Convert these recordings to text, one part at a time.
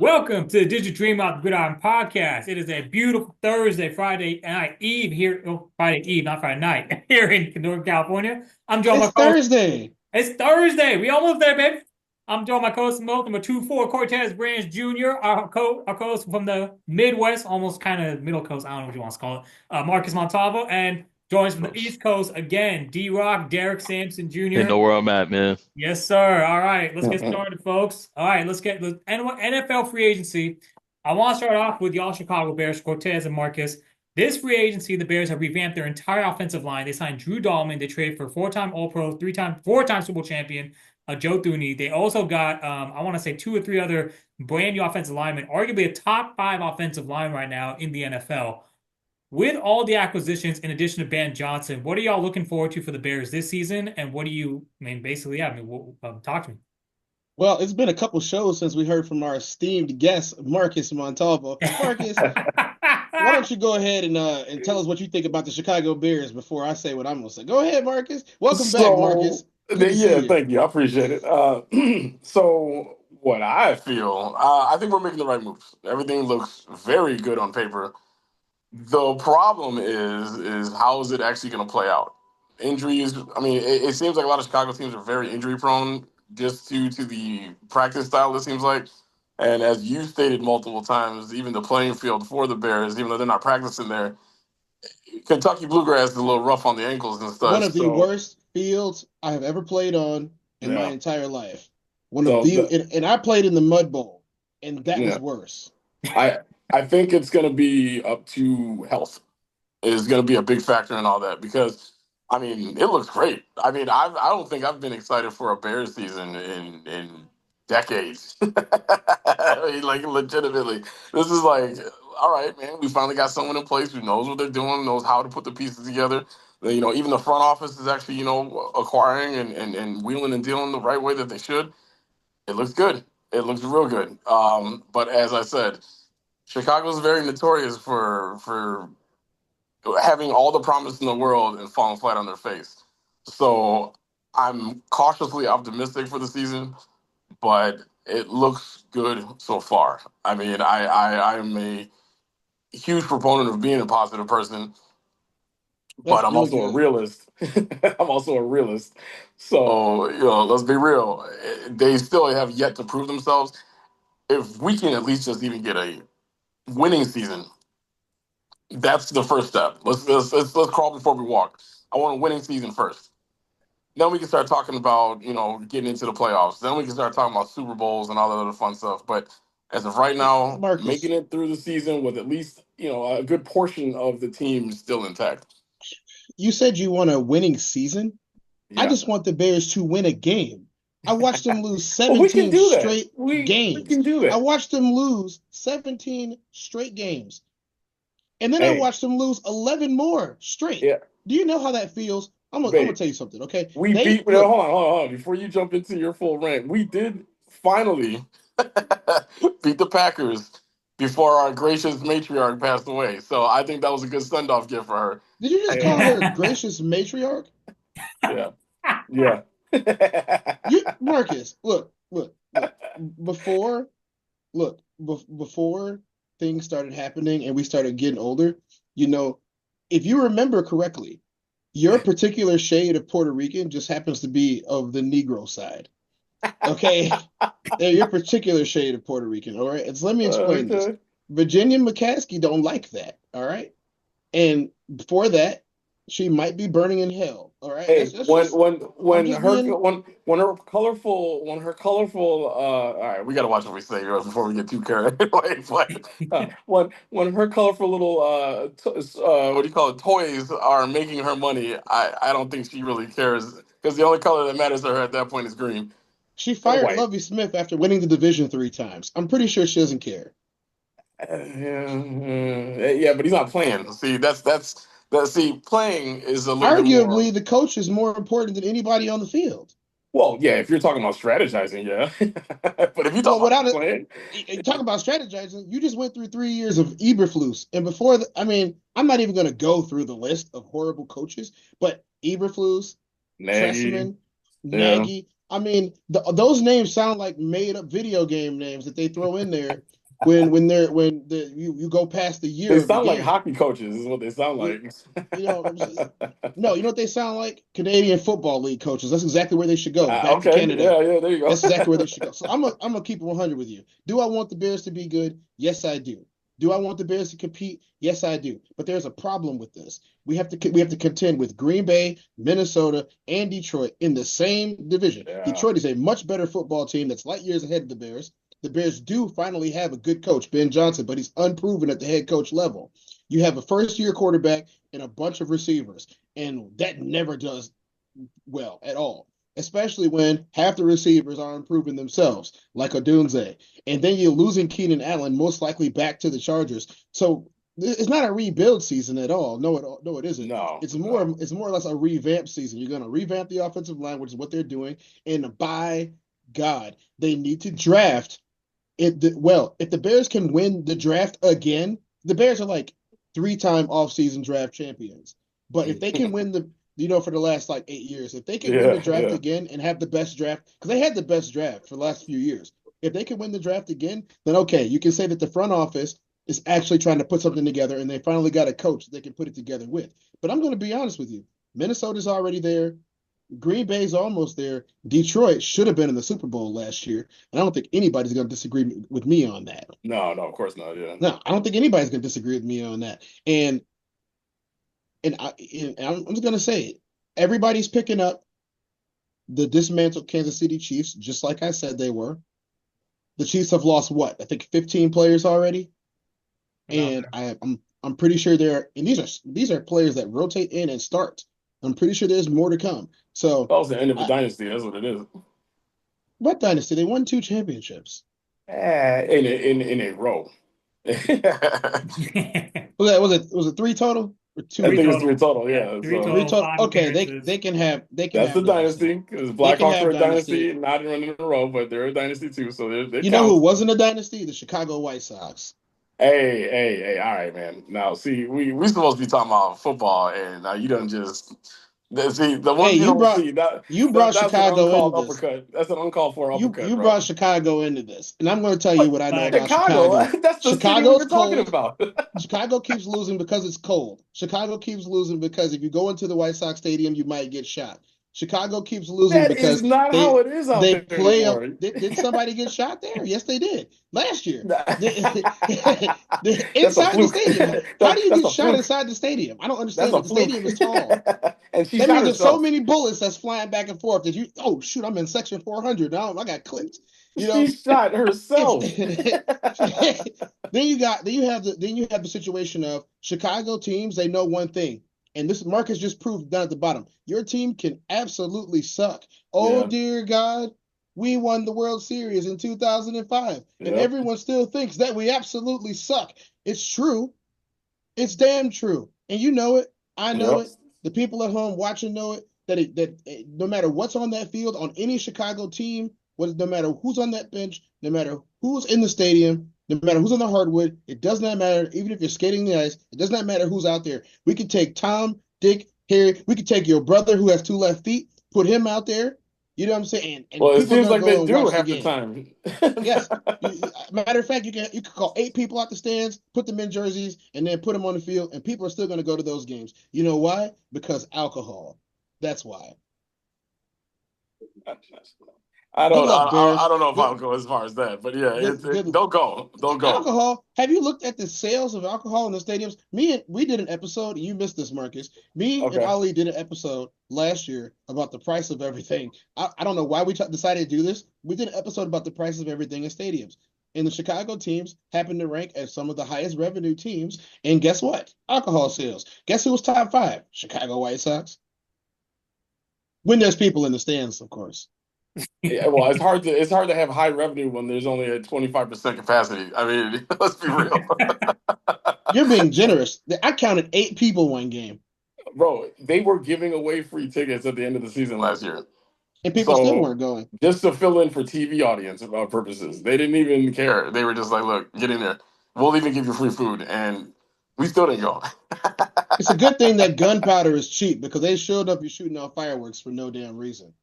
Welcome to the Digital Dream Out the Gridiron podcast. It is a beautiful Thursday, Friday night Eve here. Oh, Friday Eve, not Friday night, here in Northern California. I'm Joe, my It's co. Thursday. It's Thursday. We almost there, baby. I'm Joe, my co-host, number 24, Cortez Branch Jr., our co-host from the Midwest, almost kind of middle coast. I don't know what you want to call it. Marcus Montalvo, and joins from the Close. East Coast again, D-Rock, Derek Sampson They Jr. know where I'm at, man. Yes, sir. All right, let's get started, folks. All right, let's get the NFL free agency. I want to start off with y'all Chicago Bears, Cortez and Marcus. This free agency, the Bears have revamped their entire offensive line. They signed Drew Dahlman. They traded for four-time All-Pro, four-time Super Bowl champion, Joe Thuney. They also got, I want to say, two or three other brand new offensive linemen, arguably a top five offensive line right now in the NFL. With all the acquisitions, in addition to Ben Johnson, what are y'all looking forward to for the Bears this season? And what do you, I mean, basically, yeah, I mean, talk to me. Well, it's been a couple shows since we heard from our esteemed guest, Marcus Montalvo. Marcus, why don't you go ahead and tell us what you think about the Chicago Bears before I say what I'm going to say? Go ahead, Marcus. Welcome back, Marcus. Good to see Yeah, you. thank you. I appreciate it. So what I feel, I think we're making the right moves. Everything looks very good on paper. The problem is how is it actually going to play out? Injuries. I mean, it seems like a lot of Chicago teams are very injury prone just due to the practice style. It seems like, and as you stated multiple times, even the playing field for the Bears, even though they're not practicing there, Kentucky bluegrass is a little rough on the ankles and One stuff. of the So worst fields I have ever played on in my yeah. entire life. One of So the the and I played in the Mud Bowl, and that was yeah. worse. I I think it's going to be up to health. Is going to be a big factor in all that because I mean it looks great. I mean I don't think I've been excited for a Bears season in decades. I mean, like legitimately, this is like all right, man. We finally got someone in place who knows what they're doing, knows how to put the pieces together. Even the front office is actually acquiring and wheeling and dealing the right way that they should. It looks good. It looks real good. But as I said, Chicago's very notorious for having all the promise in the world and falling flat on their face. So I'm cautiously optimistic for the season, but it looks good so far. I mean, I'm a huge proponent of being a positive person, but That's I'm really also a good. realist. I'm also a realist. So, let's be real. They still have yet to prove themselves. If we can at least just even get a winning season, that's the first step. Let's crawl before we walk. I want a winning season first. Then we can start talking about getting into the playoffs. Then we can start talking about Super Bowls and all that other fun stuff. But as of right now, Marcus, making it through the season with at least a good portion of the team still intact. you said you want a winning season. I Yeah. just want the Bears to win a game. I watched them lose Well, we can 17 do that. straight We games. can do I that. watched them lose 17 straight games. And then I Hey, watched them lose 11 more straight. yeah, Do you know how that feels? I'm gonna babe. tell you something, okay? We They beat. No, look, hold on. Before you jump into your full rant, we did finally beat the Packers before our gracious matriarch passed away. So I think that was a good send-off gift for her. did you just call And her gracious matriarch? yeah, yeah. You Marcus, look. Before before things started happening and we started getting older, you know, if you remember correctly, your particular shade of Puerto Rican just happens to be of the Negro side. Okay? They're your particular shade of Puerto Rican, all right? And so let me explain this. Okay. Virginia McCaskey don't like that, all right? And for that, she might be burning in hell, all right? Hey, That's just I'm just being when her colorful all right, we gotta watch what we say before we get too carried away. But when her colorful little what do you call it, toys are making her money, I don't think she really cares because the only color that matters to her at that point is green she or fired white. Lovie Smith after winning the division 3 times. I'm pretty sure she doesn't care. Yeah, but he's not playing. See, that. See, playing is a little bit more. Arguably, the coach is more important than anybody on the field. Well, yeah, if you're talking about strategizing, yeah. But if you're Well, talking about without it, playing, talk about strategizing. You just went through 3 years of Eberflus, and before I mean, I'm not even going to go through the list of horrible coaches, but Eberflus, Nagy, Tressman, yeah, Nagy. I mean, those names sound like made up video game names that they throw in there you go past the They year of the sound like game. hockey coaches, is what they sound You, like. you know, no, you know what they sound like? Canadian Football League coaches. That's exactly where they should go. Back to Okay, Canada. yeah, there you That's exactly where they go. should go. So I'm gonna keep it 100 with you. Do I want the Bears to be good? Yes, I do. Do I want the Bears to compete? Yes, I do. But there's a problem with this. We have to contend with Green Bay, Minnesota, and Detroit in the same division. Yeah. Detroit is a much better football team that's light years ahead of the Bears. The Bears do finally have a good coach, Ben Johnson, but he's unproven at the head coach level. You have a first year quarterback and a bunch of receivers, and that never does well at all, especially when half the receivers are improving themselves, like Odunze. And then you're losing Keenan Allen, most likely back to the Chargers. So it's not a rebuild season at all. No, it isn't. No, It's more, no. it's more or less a revamp season. You're going to revamp the offensive line, which is what they're doing. And by God, they need to draft it. Well, if the Bears can win the draft again, the Bears are like three-time offseason draft champions. But if they can win for the last like 8 years, if they can win the Yeah, draft yeah. again and have the best draft, because they had the best draft for the last few years, if they can win the draft again, then okay, you can say that the front office is actually trying to put something together and they finally got a coach they can put it together with. But I'm going to be honest with you. Minnesota's already there. Green Bay's almost there. Detroit should have been in the Super Bowl last year, and I don't think anybody's going to disagree with me on that. No, no, of course not. Yeah. No, I don't think anybody's going to disagree with me on that. And I'm just going to say it. Everybody's picking up the dismantled Kansas City Chiefs, just like I said they were. The Chiefs have lost what? I think 15 players already, About and there. I'm pretty sure and these are players that rotate in and start. I'm pretty sure there's more to come. So, That was the end of a I, dynasty. That's what it is. what dynasty? They won 2 championships. In a row. I Was it three total or think two? Three it's three total. total. Yeah, Yeah. three So Three total, total. five Okay, they appearances. they can have they can that's the have dynasty. dynasty because They can Blackhawks are have a dynasty, dynasty. not running in a row, but they're a dynasty too. So it You know who counts. wasn't a dynasty? The Chicago White Sox. Hey! All right, man. Now, see, we supposed to be talking about football, and now you don't just see the Hey, ones you don't see. That, you that brought that's an Chicago into uncalled this. uppercut. That's an uncalled for uppercut, You bro. brought Chicago into this, and I'm going to tell you What what I know about Facts. Chicago? Chicago. That's the city we Chicago's were talking cold. about. Chicago keeps losing because it's cold. Chicago keeps losing because if you go into the White Sox stadium, you might get shot. Chicago keeps losing That is because not how it is out they there play up. anymore. Did somebody get shot there? Yes, they did last year. Inside That's a the fluke. stadium. How do you That's get a shot fluke. inside the stadium? I don't That's understand a that. The fluke. stadium is tall. And she That shot means there's so herself. many bullets that's flying back and forth that oh shoot, I'm in section 400 now. I got clipped. You She know, shot if herself. then you have the situation of Chicago teams. They know one thing, and this Marcus just proved down at the bottom. Your team can absolutely suck. Oh Yeah. dear God, we won the World Series in 2005, and Yep. everyone still thinks that we absolutely suck. It's true. It's damn true, and you know it. I know Yep. it. The people at home watching know it. No matter what's on that field on any Chicago team, no matter who's on that bench, no matter who's in the stadium, no matter who's on the hardwood, it does not matter. Even if you're skating the ice, it does not matter who's out there. We could take Tom, Dick, Harry. We could take your brother who has two left feet, put him out there. You know what I'm saying? And Well, it people are seems gonna like they go and do watch the half the game. time. Yes. Matter of fact, you can call 8 people out the stands, put them in jerseys, and then put them on the field, and people are still going to go to those games. You know why? Because alcohol. That's why. I Good don't. luck, I Bears. don't know if I'll Good, go as far as that, but yeah, good. don't go, don't go. Alcohol. Have you looked at the sales of alcohol in the stadiums? We did an episode. You missed this, Marcus. Me and Okay. Ali did an episode last year about the price of everything. I don't know why we decided to do this. We did an episode about the price of everything in stadiums. And the Chicago teams happen to rank as some of the highest revenue teams. And guess what? Alcohol sales. Guess who was top 5? Chicago White Sox. When there's people in the stands, of course. Yeah, well, it's hard to have high revenue when there's only a 25% capacity. I mean, let's be real, You're being generous. I counted 8 people one game, bro. They were giving away free tickets at the end of the season last year, and people still so weren't going. just to fill in for TV audience purposes, they didn't even care. They were just like, "Look, get in there. We'll even give you free food," and we still didn't go. It's a good thing that gunpowder is cheap because they showed up you shooting off fireworks for no damn reason.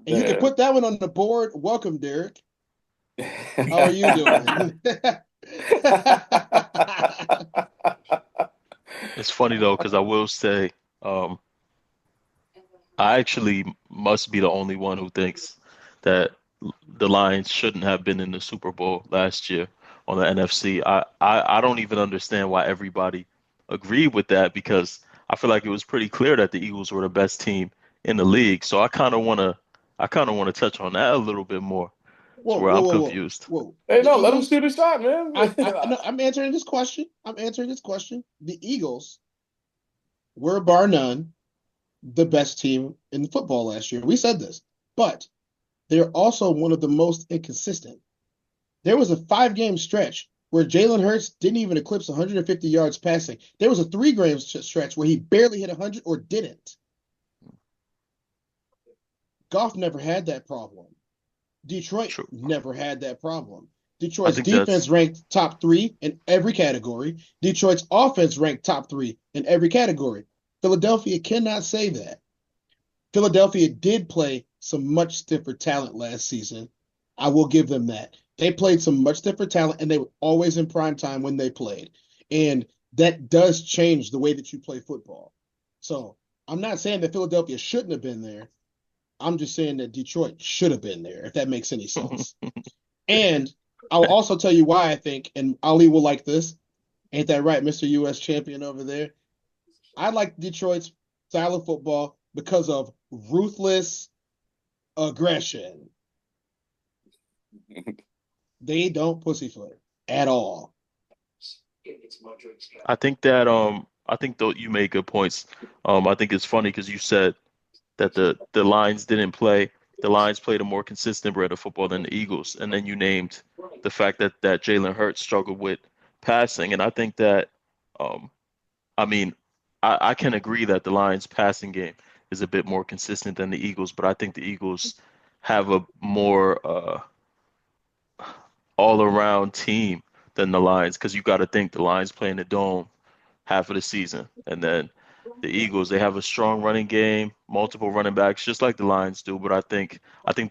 And you can put that one on the board. Welcome, Derek. How are you doing? It's funny though, because I will say, um, I actually must be the only one who thinks that the Lions shouldn't have been in the Super Bowl last year on the NFC. I don't even understand why everybody agreed with that because I feel like it was pretty clear that the Eagles were the best team in the league. So I kind of want to touch on that a little bit more. Whoa, It's where whoa, I'm whoa, whoa, confused. whoa. Hey, The no, let him Eagles. shoot a shot, man. I'm answering this question. I'm answering this question. The Eagles were bar none the best team in football last year. We said this, but they're also one of the most inconsistent. There was a 5 game stretch where Jalen Hurts didn't even eclipse 150 yards passing. There was a 3 game stretch where he barely hit 100 or didn't. Goff never had that problem. Detroit True. never had that problem. I Detroit's think defense that's ranked top 3 in every category. Detroit's offense ranked top 3 in every category. Philadelphia cannot say that. Philadelphia did play some much stiffer talent last season. I will give them that. They played some much stiffer talent, and they were always in prime time when they played. And that does change the way that you play football. So I'm not saying that Philadelphia shouldn't have been there. I'm just saying that Detroit should have been there, if that makes any sense. And I'll also tell you why I think, and Ali will like this. Ain't that right, Mr. US champion over there? I like Detroit's style of football because of ruthless aggression. They don't pussyfoot at all. I think though you made good points. I think it's funny because you said that the Lions didn't play. The Lions played a more consistent brand of football than the Eagles, and then you named the fact that Jalen Hurts struggled with passing, and I think that um, I mean I can agree that the Lions passing game is a bit more consistent than the Eagles, but I think the Eagles have a more all-around team than the Lions because you got to think the Lions play in the dome half of the season. And then the Eagles, they have a strong running game, multiple running backs, just like the Lions do. But I think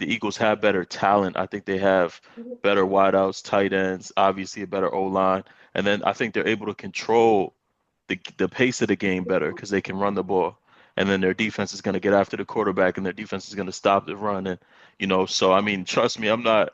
the Eagles have better talent. I think they have better wideouts, tight ends, obviously a better O line. And then I think they're able to control the pace of the game better because they can run the ball. And then their defense is going to get after the quarterback, and their defense is going to stop the run. And so I mean, trust me, I'm not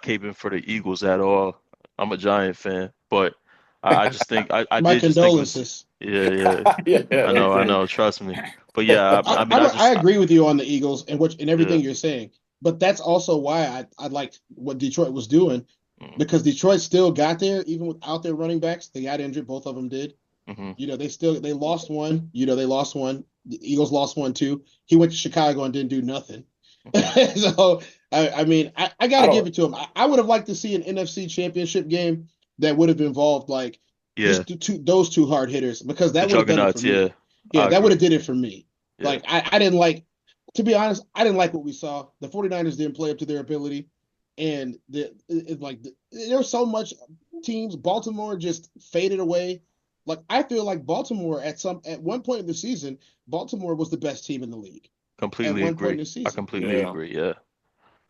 caping for the Eagles at all. I'm a Giant fan, but I just think I My did just think it was condolences. yeah, yeah. Yeah, I know, I okay. know. Trust me. But yeah, I mean, I agree with you on the Eagles and everything yeah, you're saying, but that's also why I liked what Detroit was doing mm, because Detroit still got there even without their running backs. They got injured, both of them did. hmm They lost one. They lost one. The Eagles lost one too. He went to Chicago and didn't do nothing. hmm So I mean, I got I to give don't. it to him. I would have liked to see an NFC Championship game that would have involved like yeah, just those two hard hitters because the that would have done it for juggernauts. Yeah, me. Yeah, I that would agree. have did it for me. Yeah, Like I didn't like, to be honest, I didn't like what we saw. The 49ers didn't play up to their ability, and there was so much teams. Baltimore just faded away. Like I feel like Baltimore at one point in the season, Baltimore was the best team in the league at completely one point in agree. the I season. completely Yeah. agree. Yeah.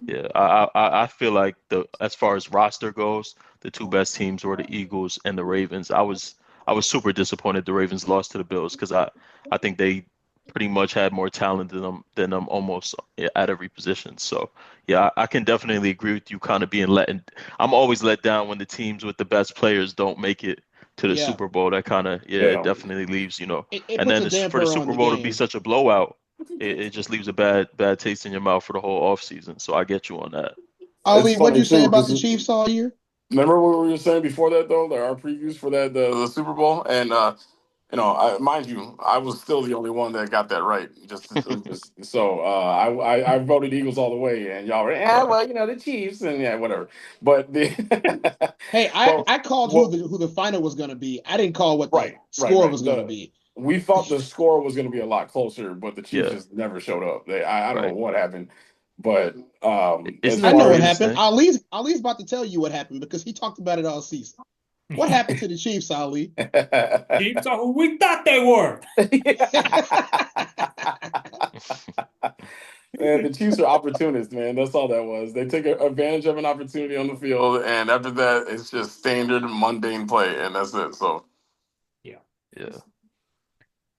Yeah, I feel like as far as roster goes, the two best teams were the Eagles and the Ravens. I was super disappointed the Ravens lost to the Bills because I think they pretty much had more talent than them almost at every position. So yeah, I can definitely agree with you kind of being I'm always let down when the teams with the best players don't make it to the Yeah, Super Bowl. That kind of yeah, it Yeah. definitely leaves. it And puts then a for the damper on Super the Bowl to be game. such a blowout it just leaves a bad taste in your mouth for the whole off season. So I get you on that. It's Ali, what'd funny you say too about because the Chiefs all year? remember what we were saying before that though, our previews for the Super Bowl, and mind you, I was still the only one that got that right. Just so I voted Eagles all the way, and y'all were Right. well, the Chiefs, and yeah, whatever. But Hey, but I called what who the final was going to be. I didn't call what the score right. was going to be. We thought the score was going to be a lot closer, but the Chiefs Yeah. just never showed up. I don't know Right. what happened, but as Isn't I it know far what as happened. interesting? Ali's about to tell you what happened because he talked about it all season. What happened to the Chiefs, Ali? Chiefs are who we thought they were. Man, the Chiefs are opportunists, man. That's all that was. They took advantage of an opportunity on the field, and after that, it's just standard mundane play, and that's it. So, Yeah. Yeah.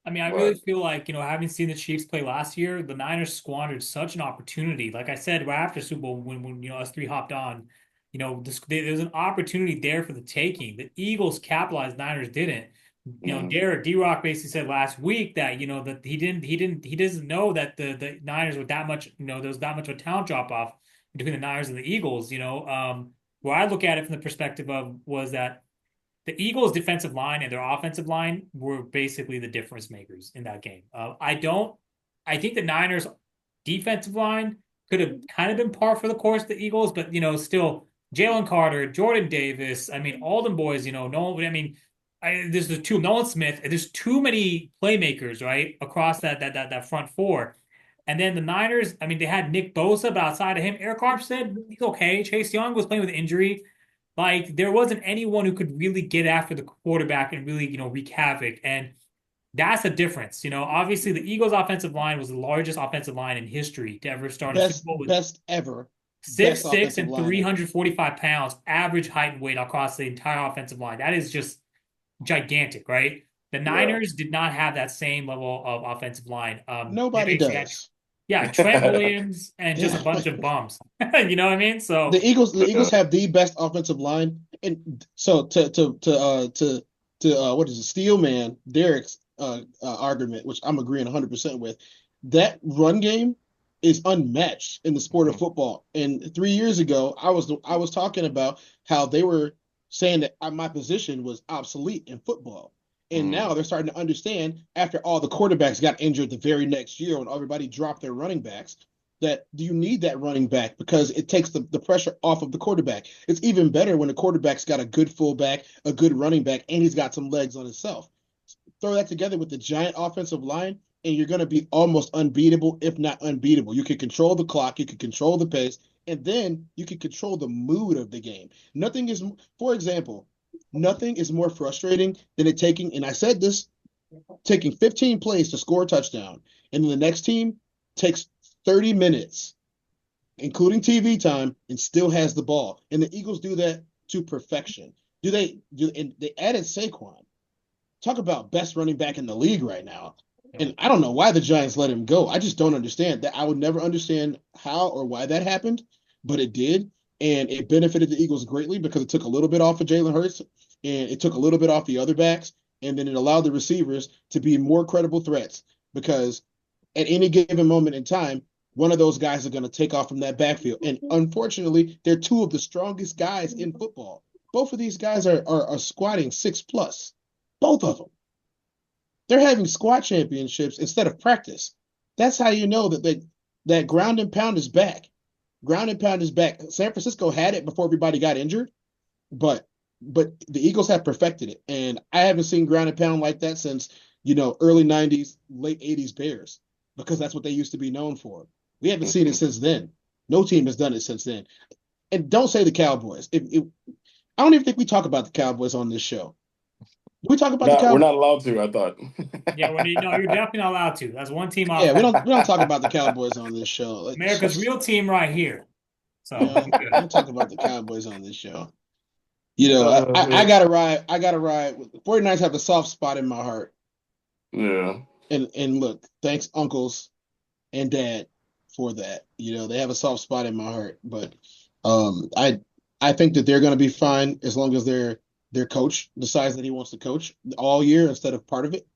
I mean, I really but feel like, having seen the Chiefs play last year, the Niners squandered such an opportunity. Like I said, right after Super Bowl, when us three hopped on, there's an opportunity there for the taking. The Eagles capitalized, Niners didn't. mm, Derek D-Rock basically said last week that, that he doesn't know that the Niners were that much, there was that much of a talent drop off between the Niners and the Eagles. Where I look at it from the perspective of was that the Eagles' defensive line and their offensive line were basically the difference makers in that game. I think the Niners' defensive line could have kind of been par for the course of the Eagles, but still Jalen Carter, Jordan Davis, I mean, all them boys, there's the two Nolan Smith. There's too many playmakers, right, across that front four. And then the Niners, I mean, they had Nick Bosa, but outside of him, Eric Armstead, he's okay. Chase Young was playing with injury. Like there wasn't anyone who could really get after the quarterback and really, wreak havoc. And that's the difference. Obviously the Eagles' offensive line was the largest offensive line in history to ever start a Super Best, Bowl with best ever. six Best six offensive and line ever. 345 pounds average height and weight across the entire offensive line. That is just gigantic, right? The yeah. Niners did not have that same level of offensive line. They Nobody basically had, does. yeah, Trent Williams and just a Yeah. bunch of bums. You know what I mean? So The Eagles Yeah. have the best offensive line, and so to what is it, Steelman Derek's argument, which I'm agreeing 100% with, that run game is unmatched in the sport of Mhm. football. And 3 years ago, I was talking about how they were saying that my position was obsolete in football. And now Mm. they're starting to understand after all the quarterbacks got injured the very next year when everybody dropped their running backs that do you need that running back because it takes the pressure off of the quarterback. It's even better when the quarterback's got a good fullback, a good running back, and he's got some legs on himself. Throw that together with the giant offensive line, and you're going to be almost unbeatable, if not unbeatable. You can control the clock, you can control the pace, and then you can control the mood of the game. Nothing is, for example, nothing is more frustrating than it taking, and I said this, taking 15 plays to score a touchdown, and then the next team takes 30 minutes, including TV time, and still has the ball. And the Eagles do that to perfection. And they added Saquon. Talk about best running back in the league right now. And I don't know why the Giants let him go. I just don't understand that. I would never understand how or why that happened, but it did. And it benefited the Eagles greatly because it took a little bit off of Jalen Hurts and it took a little bit off the other backs. And then it allowed the receivers to be more credible threats because at any given moment in time, one of those guys are going to take off from that backfield. And unfortunately, they're two of the strongest guys in football. Both of these guys are squatting 6+. Both of them. They're having squat championships instead of practice. That's how you know that ground and pound is back. Ground and pound is back. San Francisco had it before everybody got injured, but the Eagles have perfected it. And I haven't seen ground and pound like that since, early 90s, late 80s Bears, because that's what they used to be known for. We haven't seen it since then. No team has done it since then. And don't say the Cowboys. I don't even think we talk about the Cowboys on this show. We talk about the Not, we're Cowboys. not allowed to, I thought. yeah, no, you're definitely not allowed to. That's one team off Yeah, we don't talk about the Cowboys on this show. Like, America's real team right here. So we don't talk about the Cowboys on this show. I Man. gotta ride. I gotta ride. The 49ers have a soft spot in my heart. Yeah. And look, thanks uncles and dad for that. They have a soft spot in my heart. But I think that they're gonna be fine as long as their coach decides that he wants to coach all year instead of part of it.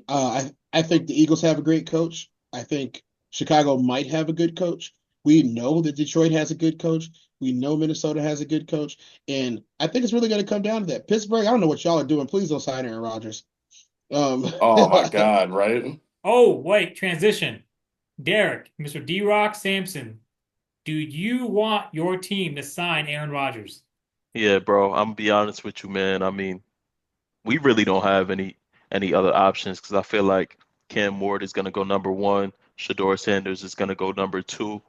I think the Eagles have a great coach. I think Chicago might have a good coach. We know that Detroit has a good coach. We know Minnesota has a good coach. And I think it's really going to come down to that. Pittsburgh, I don't know what y'all are doing. Please don't sign Aaron Rodgers. Oh my God, right? oh wait, transition. Derek, Mr. D-Rock Sampson, do you want your team to sign Aaron Rodgers? Yeah, bro. I'm gonna be honest with you, man. I mean, we really don't have any other options because I feel like Cam Ward is gonna go number one. Shador Sanders is gonna go number two.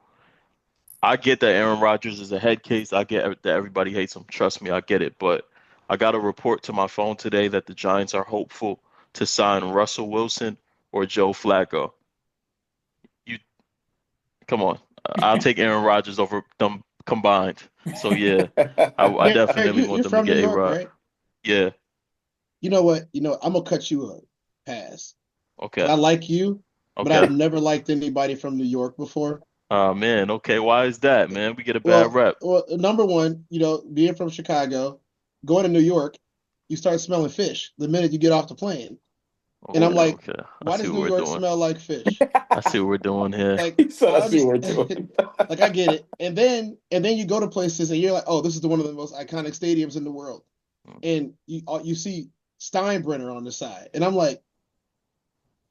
I get that Aaron Rodgers is a head case. I get that everybody hates him. Trust me, I get it. But I got a report to my phone today that the Giants are hopeful to sign Russell Wilson or Joe Flacco. You come on. I'll take Aaron Rodgers over them combined. So yeah, I Derek, definitely want you're them to from New get York, A-Rod. right? Yeah. You know what? I'm gonna cut you a pass because Okay. I like you, but Okay. I've never liked anybody from New York before. Oh man. Okay. Why is that, man? We get a bad Well, rep. number one, being from Chicago, going to New York, you start smelling fish the minute you get off the plane. And I'm Okay. like, Okay. I why see does what New we're York doing. smell like fish? I see what we're doing here. Like, He said, I "I see what we're understand. doing." Like, I get it. And then you go to places and you're like, oh, this is one of the most iconic stadiums in the world. And you see Steinbrenner on the side. And I'm like,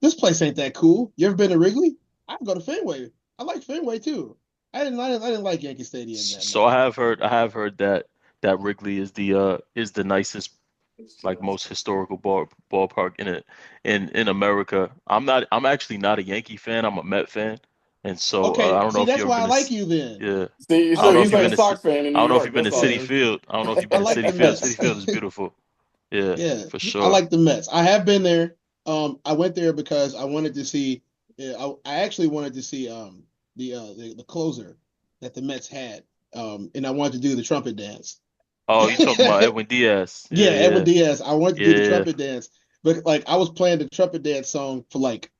this place ain't that cool. You ever been to Wrigley? I can go to Fenway. I like Fenway too. I didn't like Yankee Stadium that So much. I have heard that Wrigley is the nicest, like most historical ballpark in it in America. I'm actually not a Yankee fan. I'm a Met fan, and so I Okay, don't know see, if that's you've ever why I been like you then. yeah. See, I I don't so like know the if he's you've like a been to Mets. Sox fan in I New don't know if York. you've been That's to all City it is. Field. I don't know if you've I been to like City the Field. City Mets. Field is beautiful. Yeah, Yeah, for I sure. like the Mets. I have been there. I went there because I wanted to see. I actually wanted to see the closer that the Mets had. And I wanted to do the trumpet dance. Oh, you talking about Edwin Diaz? Yeah, Yeah, Edwin yeah, Diaz. I wanted to do the yeah. trumpet dance, but like I was playing the trumpet dance song for like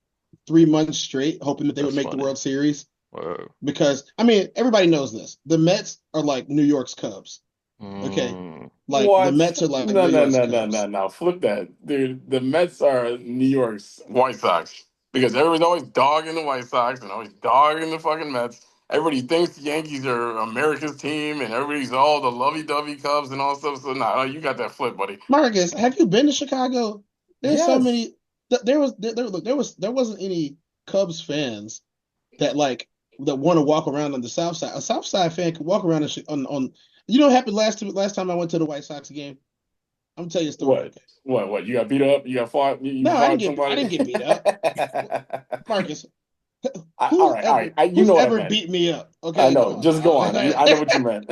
3 months straight, hoping that they would That's make the funny. World Series. Word. Because I mean, everybody knows this. The Mets are like New York's Cubs. Okay, Mm. like the What? Mets are like No, New no, York's no, no, no, Cubs. no. Flip that, dude. The Mets are New York's White Sox because everybody's always dogging the White Sox and always dogging the fucking Mets. Everybody thinks the Yankees are America's team, and everybody's all the lovey-dovey Cubs and all stuff. So nah, you got that flip, buddy. Marcus, have you been to Chicago? There's so Yes. many. Look, there wasn't any Cubs fans that like that want to walk around on the South Side. A South Side fan could walk around on. You know what happened last time I went to the White Sox game? I'm gonna tell you a story. What? Okay. What? You got beat up? You got fought? You No, fought I didn't somebody? get beat up. Marcus, All right, all right. You who's know what I ever meant. beat me up? I Okay, come know. on Just go now. on. I know what you meant.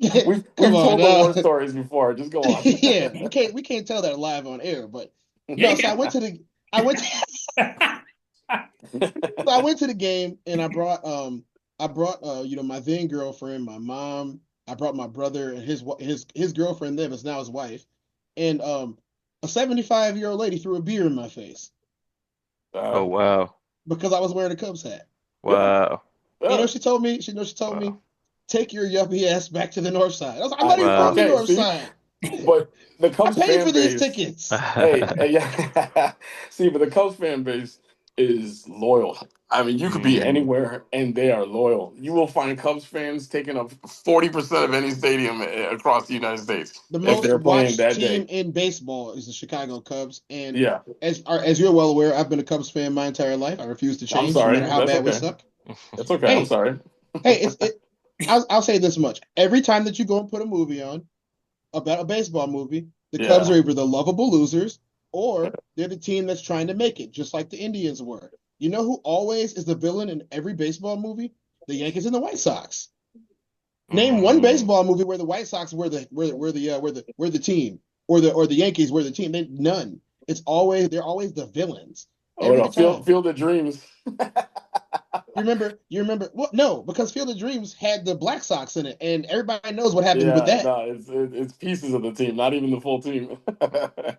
Come we've on told the now. war stories before. Just go on. Yeah, we can't tell that live on air, but Yeah, no. you So can. I went to, so I went to the game and I brought my then girlfriend, my mom. I brought my brother and his girlfriend then is now his wife, and a 75-year-old lady threw a beer in my face Oh Uh, wow. because I was wearing a Cubs hat. yeah. Wow. You know, Yeah. she told me, Wow. take your yuppie ass back to the north side. I was like, I'm not even from Wow. the Okay. north See, side. but the I Cubs paid for fan these base. tickets. Hey, yeah. See, but the Cubs fan base is loyal. I mean, you could be Mm. anywhere and they are loyal. You will find Cubs fans taking up 40% of any stadium across the United States The if most they're playing watched that team day. in baseball is the Chicago Cubs, and Yeah. as you're well aware, I've been a Cubs fan my entire life. I refuse to I'm change, no matter sorry. how That's bad we okay. suck. That's okay. I'm Hey, sorry. hey, it's it. I'll say this much: every time that you go and put a movie on about a baseball movie, the Cubs Yeah. are either the lovable losers or they're the team that's trying to make it, just like the Indians were. You know who always is the villain in every baseball movie? The Yankees and the White Sox. Name one Mm. baseball movie where the White Sox were the team, or the Yankees were the team. None. They're always the villains Oh every no, time. Field of Dreams. You remember? Well, no, because Field of Dreams had the Black Sox in it, and everybody knows what happened with Yeah, that. no, it's pieces of the team, not even the full team.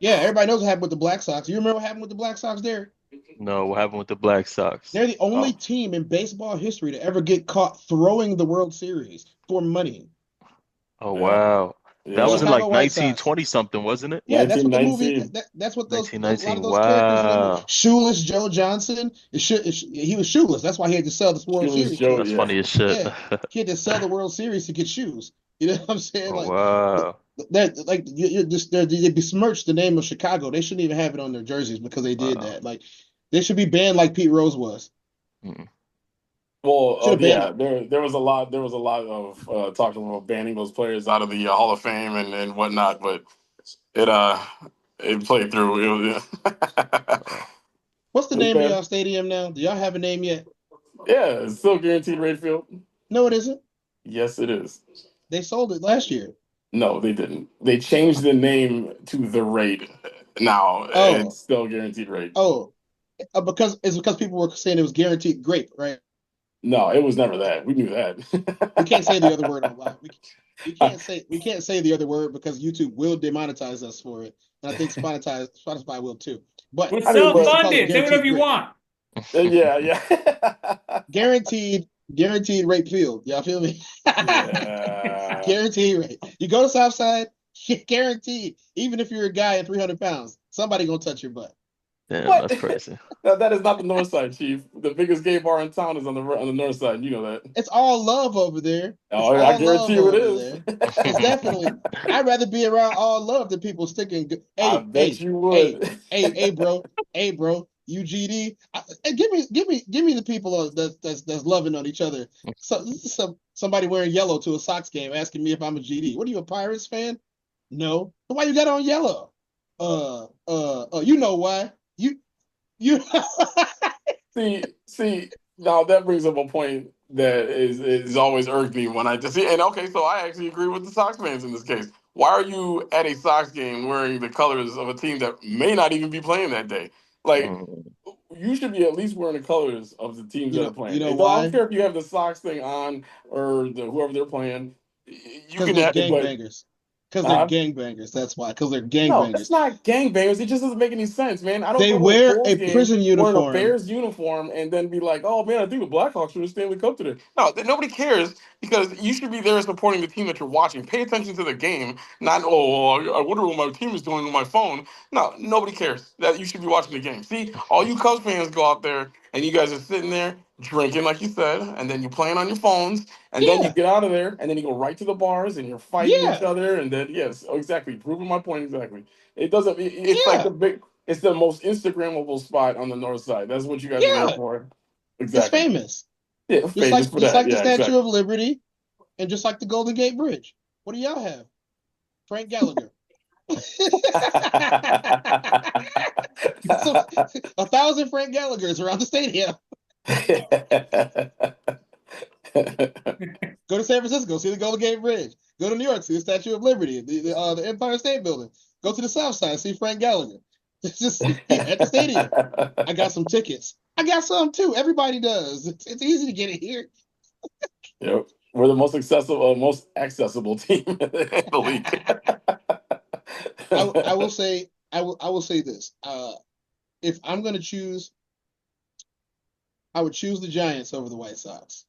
Yeah, everybody knows what happened with the Black Sox. You remember what happened with the Black Sox there? No, what happened with the Black Sox? They're the only Oh, team in baseball history to ever get caught throwing the World Series for money. Oh yeah, wow. That The was yeah. in Chicago like White Sox. 1920 something, wasn't it? Yeah, that's what the movie. 1919. That's what a lot of 1919. those characters in that movie. Wow. Shoeless Joe Johnson. He was shoeless. That's why he had to sell this World Shoeless Series Joe, for. That's yeah. funny as shit. Yeah, he had to sell the World Series to get shoes. You know what I'm saying? Oh Like wow. that. Like you just they besmirched the name of Chicago. They shouldn't even have it on their jerseys because they did Wow. that. Like they should be banned like Pete Rose was. Mm. Well, Should have banned yeah, him. there was a lot of talking about banning those players out of the Hall of Fame and whatnot, but it uh it played through. It was, What's the name of okay. y'all stadium now? Do y'all have a name yet? Yeah, it's still guaranteed rate field. No, it isn't. Yes, it is. They sold it last year. No, they didn't. They changed the name to the rate. Now Oh, it's still guaranteed rate. oh, because people were saying it was guaranteed grape, right? No, it was never that. We knew We can't say the other word that. on live. We can't say the other word because YouTube will demonetize us for it, and I think Spotify will too. But We're I mean, we used to call it self-funded. Say whatever guaranteed you grape, want. yeah, yeah. guaranteed rape field. Y'all feel me? Yeah. Guaranteed rate. You go to Southside, guaranteed. Even if you're a guy at 300 pounds, somebody gonna touch your butt. Damn, What? that's crazy. That is not the north side, Chief. The biggest gay bar in town is on the north side. You know that. It's all love over there. It's Oh, I all love guarantee you it over is. there. It's definitely. I'd rather be around all love than people sticking. I Hey, bet hey, you hey, would. hey, bro. UGD. Hey, give me the people that's loving on each other. Somebody wearing yellow to a Sox game asking me if I'm a GD. What are you, a Pirates fan? No. Why you got on yellow? You know why? You. See, now that brings up a point that is always irked me when I just see. And okay, so I actually agree with the Sox fans in this case. Why are you at a Sox game wearing the colors of a team that may not even be playing that day? Like, Mm. you should be at least wearing the colors of the teams You that are know. You playing. know I don't why? care if you have the Sox thing on or whoever they're playing. You Because can they're have, but gangbangers. Because they're uh, gangbangers. That's why. Because they're no, it's gangbangers. not gangbangers. It just doesn't make any sense, man. I don't They go to a wear Bulls a game prison wearing a uniform. Bears uniform and then be like, "Oh man, I think the Blackhawks should have Stanley Cup today." No, nobody cares because you should be there supporting the team that you're watching. Pay attention to the game, not I wonder what my team is doing on my phone. No, nobody cares that you should be watching the game. See, all you Cubs fans go out there and you guys are sitting there drinking, like you said, and then you're playing on your phones, and then you Yeah. get out of there, and then you go right to the bars and you're fighting each Yeah. other, and then yes, exactly, proving my point exactly. It doesn't. It's like Yeah. the big. It's the most Instagrammable spot on the north side. That's what you guys are there Yeah. for. It's Exactly. famous. Yeah, Just famous like for just that. like the Yeah, Statue exactly. of Liberty and just like the Golden Gate Bridge. What do y'all have? Frank Gallagher. So 1,000 Frank Gallaghers around the stadium. Go to San Francisco, see the Golden Gate Bridge. Go to New York, see the Statue of Liberty, the Empire State Building. Go to the South Side, see Frank Gallagher. Just here at the stadium. I got some tickets. I got some too. Everybody does. It's easy to get it here. Yep. We're the most accessible team in the league. I will say I will say this. If I'm gonna choose, I would choose the Giants over the White Sox.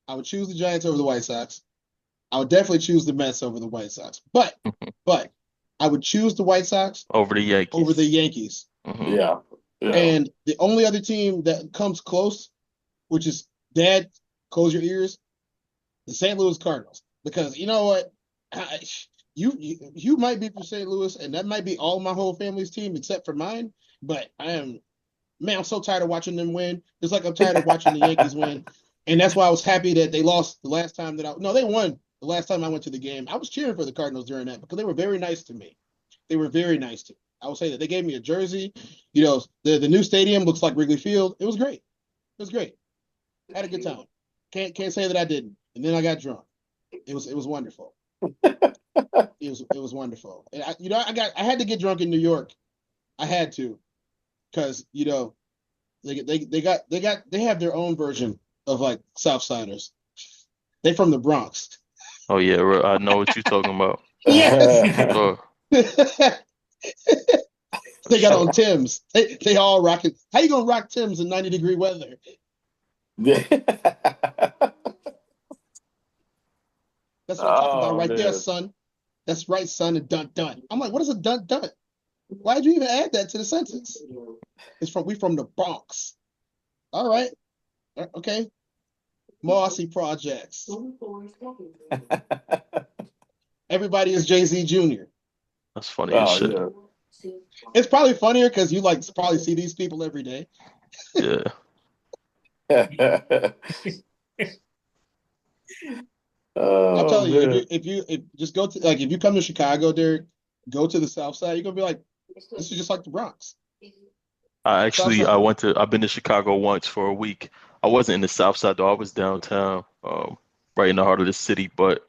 I would choose the Giants over the White Sox. I would definitely choose the Mets over the White Sox. But I would choose the White Sox Over the over the Yankees. Yankees. Hmm. Yeah. Yeah. And the only other team that comes close, which is Dad, close your ears, the St. Louis Cardinals. Because you know what? You might be from St. Louis, and that might be all my whole family's team except for mine. But I'm so tired of watching them win. Just like I'm tired of watching the Yankees win. And that's why I was happy that they lost the last time they won the last time I went to the game. I was cheering for the Cardinals during that because they were very nice to me. They were very nice to me. I will say that they gave me a jersey. The new stadium looks like Wrigley Field. It was great. It was great. I had a good time. Can't say that I didn't. And then I got drunk. It was wonderful. It was wonderful. And I had to get drunk in New York. I had to because they have their own version of like Southsiders. They from the Bronx. Oh yeah, I know what you're talking about. Yes. Sure. They got on Sure. Timbs. They all rocking. How you gonna rock Timbs in 90-degree weather? That's what I'm talking about Oh right there, man. son. That's right, son. And dun dun. I'm like, what is a dun dun? Why'd you even add that to the sentence? We from the Bronx. All right. Okay. Mossy Projects. Everybody is Jay-Z Jr. That's funny as Oh shit. yeah. It's probably funnier because you like probably see these people every day. Yeah. I'm Oh telling you, man. if just go to like if you come to Chicago, Derek, go to the South Side. You're gonna be like, this is just like the Bronx. I South actually Side. I've been to Chicago once for a week. I wasn't in the South Side though. I was downtown, right in the heart of the city. But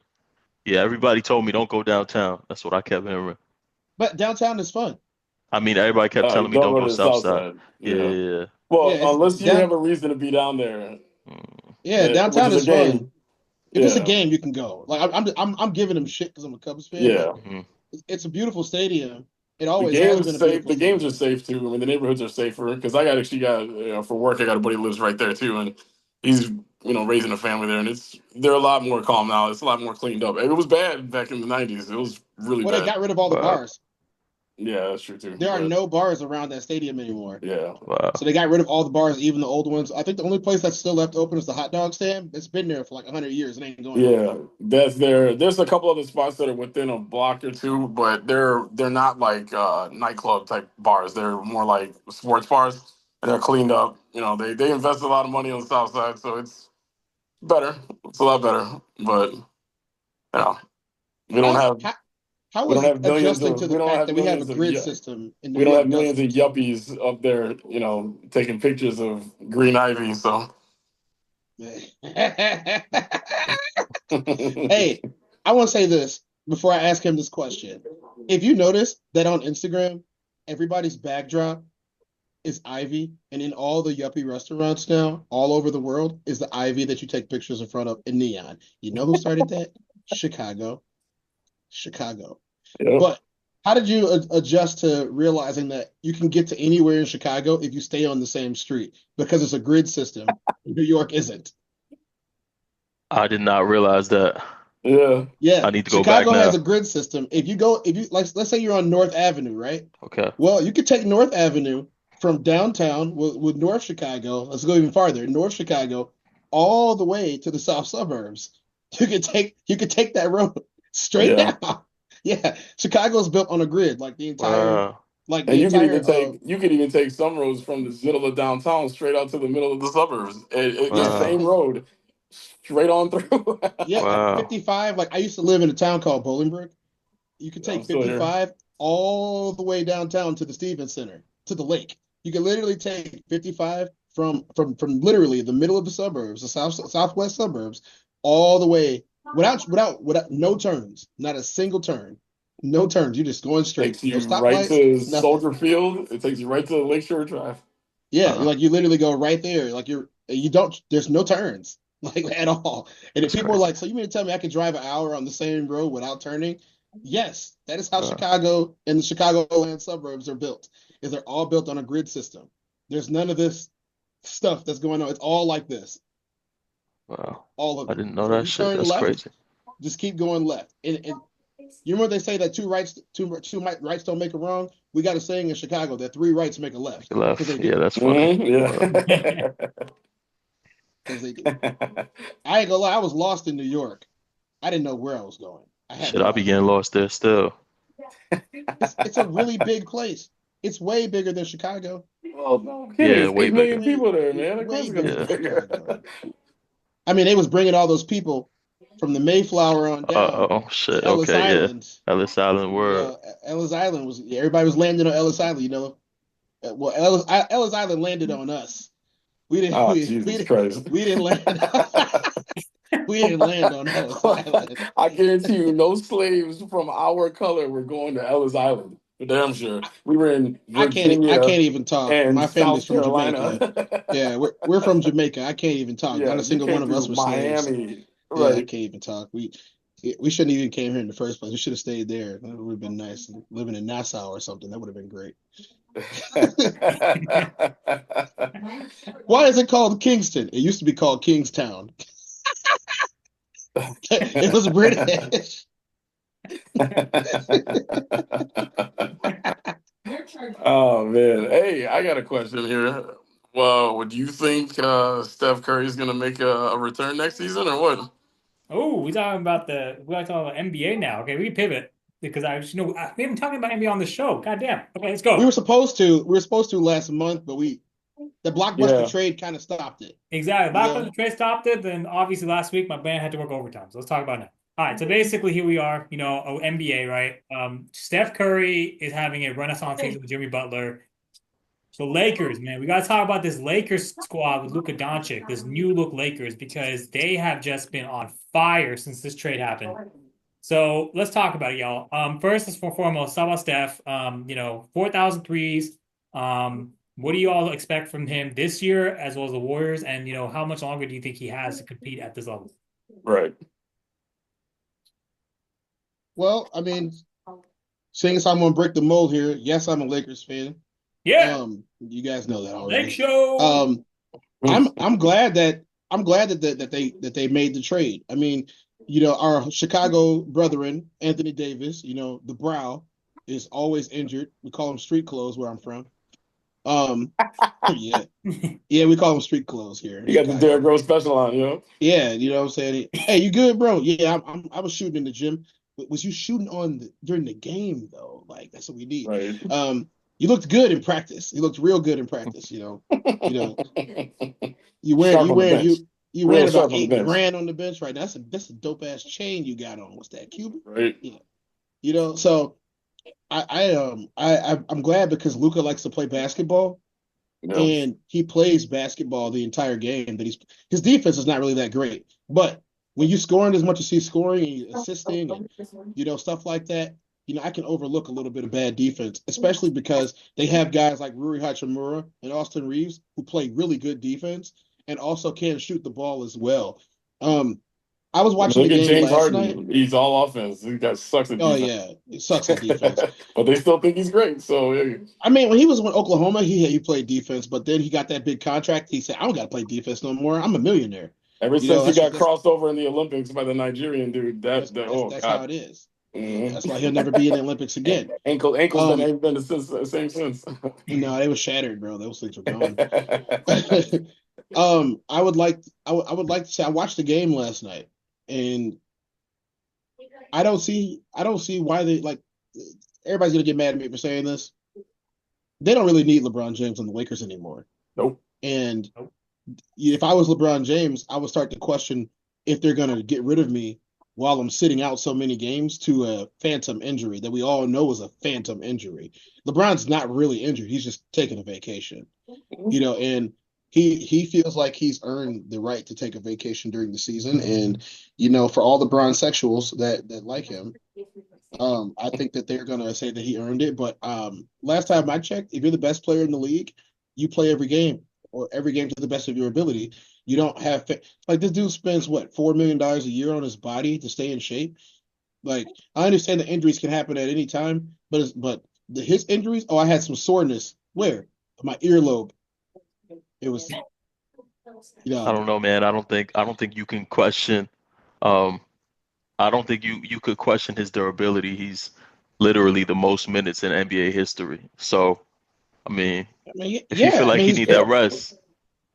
yeah, everybody told me don't go downtown. That's what I kept hearing. But downtown is fun. I mean, everybody kept telling me Don't don't go go to the South south Side. side. Yeah, Yeah. yeah, yeah. Yeah, Well, it's unless you have down. a reason to be down there, Mm, Yeah, which downtown is a is fun. game. If it's a Yeah. game, you can go. Like I'm giving them shit because I'm a Cubs fan, but Yeah. mhm. it's a beautiful stadium. It The always has game's been a safe. beautiful The games are stadium. safe too. I mean, the neighborhoods are safer because I got actually got for work. I got a buddy who lives right there too, and he's raising a family there, and they're a lot more calm now. It's a lot more cleaned up. It was bad back in the '90s. It was really Well, they bad. got rid of all the Wow, bars. Yeah, that's true too. There are But no bars around that stadium anymore. yeah, So wow. they got rid of all the bars, even the old ones. I think the only place that's still left open is the hot dog stand. It's been there for like 100 years. It ain't going nowhere. yeah, that's there. There's a couple other spots that are within a block or two, but they're not like nightclub type bars. They're more like sports bars, and they're cleaned up. They invest a lot of money on the south side, so it's better. It's a lot better, but we don't How have how how we don't is have millions adjusting of to the we don't fact have that we have a millions of grid system in New we don't have York millions of doesn't? yuppies up there, taking pictures of green ivy. So Hey, I want to say this before I ask him this question. If you notice that on Instagram, everybody's backdrop is ivy, and in all the yuppie restaurants now, all over the world, is the ivy that you take pictures in front of in neon. You know who started that? Chicago. Chicago. yep. But how did you adjust to realizing that you can get to anywhere in Chicago if you stay on the same street because it's a grid system? New York isn't. I did not realize that. Yeah. Yeah, I need to go back Chicago has now. a grid system. If you like, let's say you're on North Avenue, right? Okay. Well, you could take North Avenue from downtown with North Chicago. Let's go even farther, North Chicago, all the way to the south suburbs. You could take that road straight Yeah. down. Yeah, Chicago's built on a grid, like the entire, Wow. like And the you could entire. even take some roads from the middle of downtown straight out to the middle of the suburbs. The Yeah, Wow. same road, straight on through. yeah, Wow. 55. Like I used to live in a town called Bolingbrook. You could I'm take still here. 55 all the way downtown to the Stevens Center, to the lake. You can literally take 55 from literally the middle of the suburbs, the southwest suburbs, all the way without no turns, not a single turn, no turns. You're just going straight, Takes no you right stoplights, to nothing. Soldier Field. It takes you right to the Lakeshore Drive. Yeah, Wow. you literally go right there. Like you don't. There's no turns like at all. And if That's people are crazy. like, so you mean to tell me I can drive an hour on the same road without turning? Yes, that is how Wow. Chicago and the Chicagoland suburbs are built. Is they're all built on a grid system. There's none of this stuff that's going on. It's all like this, Wow. all of I it. didn't know So if that you shit. turn That's left, crazy. just keep going left. And you remember they say that rights don't make a wrong. We got a saying in Chicago that three rights make a left You because left. they Yeah, do. that's funny. Wow. Yeah. Because they do. I ain't gonna lie, I was lost in New York. I didn't know where I was going. I had Shit, I no be getting idea. lost there still. It's a really big place. It's way bigger than Chicago. Well, no kidding. Yeah, It's way 8 million bigger. Way people there, man. Of course way it's gonna bigger be than Yeah. bigger. Chicago. I mean, they was bringing all those people from the Mayflower on down Uh-oh. Shit. to Ellis Okay, yeah. Island. Ellis Island word. Ellis Island was everybody was landing on Ellis Island. Well, Ellis Island landed on us. We didn't Oh, we we Jesus didn't Christ. we didn't land. We didn't land on Ellis Island. I guarantee you, no slaves from our color were going to Ellis Island. For damn sure. We were in I Virginia can't even talk. and My family's South from Carolina. Jamaica. Yeah, we're from Jamaica. I can't even talk. Not Yeah, a you single one came of us through were slaves. Miami. Yeah, I Right. can't even talk. We shouldn't even came here in the first place. We should have stayed there. That would have been nice. Living in Nassau or something. That would have been great. Why is it called Kingston? It used to be called Kingstown. It was British. Oh man. Hey, I got a question here. Well, would you think Steph Curry's gonna make a return next season or what? Oh, we are talking about NBA now. Okay, we can pivot because we haven't talking about NBA on the show. God damn. Okay, let's We were go. supposed to. We were supposed to last month, but the blockbuster Yeah. trade kind of stopped it. Exactly. You Back when the know, trade stopped it, then obviously last week my band had to work overtime. So let's talk about it now. All right, so basically here we are, NBA, right? Steph Curry is having a renaissance season with Jimmy Butler. So Lakers, man, we got to talk about this Lakers squad with Luka Doncic, this new look Lakers, because they have just been on fire since this trade happened. So let's talk about it, y'all. First and foremost, talk about Steph. 4,000 threes. What do you all expect from him this year, as well as the Warriors? And how much longer do you think he has to compete at this level? Right. Well, I mean, seeing as I'm gonna break the mold here, yes, I'm a Lakers fan. Yeah, You guys know that Lake already. Show. I'm glad that they made the trade. I mean, our Chicago brethren, Anthony Davis, the brow is always injured. We call him street clothes where I'm from. Yeah. Yeah, we call him street clothes here in You got the Chicago. Derrick Rose special on, Yeah, you know what I'm saying? Hey, you good, bro? Yeah, I was shooting in the gym. Was you shooting during the game though? Like that's what we need. Right. You looked good in practice. You looked real good in practice, You know, you wear Sharp you on the wear bench. you Real wearing about sharp on the bench. $8,000 on the bench right now. That's a dope ass chain you got on. What's that, Cuban? Right. Yeah. So I'm glad because Luka likes to play basketball Yeah. and he plays basketball the entire game. His defense is not really that great, but when you scoring as much as he's scoring and assisting and stuff like that, I can overlook a little bit of bad defense, especially because they have guys like Rui Hachimura and Austin Reeves who play really good defense and also can shoot the ball as well. I was watching the Look at game James last night. Harden. He's all offense. He got sucks at Oh defense. yeah, it sucks at defense. But they still think he's great. So yeah. I mean, when he was with Oklahoma, he played defense, but then he got that big contract. He said, "I don't got to play defense no more. I'm a millionaire." Ever since he got that's crossed over in the Olympics by the Nigerian dude, that's oh that's how God. it is. Mhm. That's why he'll never be in the Olympics again. Ankles ain't been the same since. No, they were shattered, bro. Those things were gone. I would like to say I watched the game last night, and I don't see why they like. Everybody's gonna get mad at me for saying this. They don't really need LeBron James on the Lakers anymore. Nope. And if I was LeBron James, I would start to question if they're going to get rid of me while I'm sitting out so many games to a phantom injury that we all know is a phantom injury. LeBron's not really injured. He's just taking a vacation, and he feels like he's earned the right to take a vacation during the season. And, for all the Bron sexuals that like him, I think that they're going to say that he earned it. But last time I checked, if you're the best player in the league, you play every game or every game to the best of your ability. You don't have like this dude spends what $4 million a year on his body to stay in shape. Like I understand that injuries can happen at any time, but his injuries. Oh, I had some soreness. Where? My earlobe. It was. I don't know, man. I don't think you can question. Um, I don't think you could question his durability. He's literally the most minutes in NBA history. So, I mean, if you feel I like mean, he need that rest,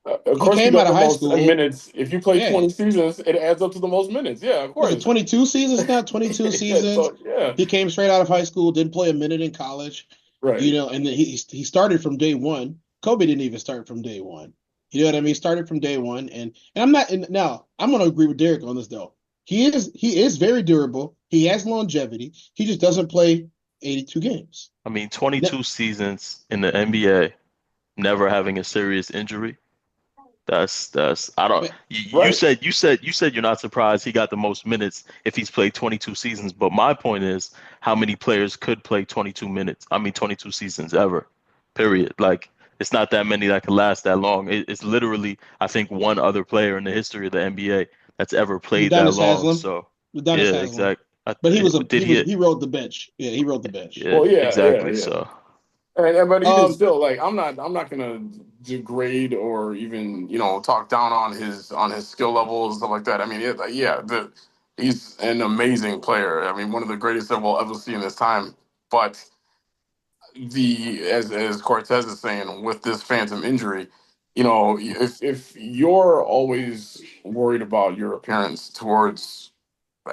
Of he course, you came got out of the high most school. minutes. If you play Yeah. 20 seasons, it adds up to the most minutes. Yeah, of Was course. it 22 seasons now? 22 seasons. So, yeah. He came straight out of high school, didn't play a minute in college. Right. And then he started from day one. Kobe didn't even start from day one. You know what I mean? He started from day one. And I'm not now I'm gonna agree with Derek on this though. He is very durable. He has longevity. He just doesn't play 82 games. I mean, 22 seasons in the NBA, never having a serious injury. That's I don't you Right. said you're not surprised he got the most minutes if he's played 22 seasons, but my point is how many players could play 22 minutes? I mean 22 seasons ever. Period. Like it's not that many that can last that long. It's literally I think one other player in the history of the NBA that's ever played that Udonis long. Haslem. So Udonis yeah, Haslem. exactly. But Did he? he rode the bench. Yeah, he rode the bench. Yeah, Well, yeah, exactly. yeah. So But even Um, still, like I'm not gonna degrade or even talk down on his skill levels and stuff like that. I mean, he's an amazing player. I mean, one of the greatest that we'll ever see in this time. But as Cortez is saying, with this phantom injury, if you're always worried about your appearance towards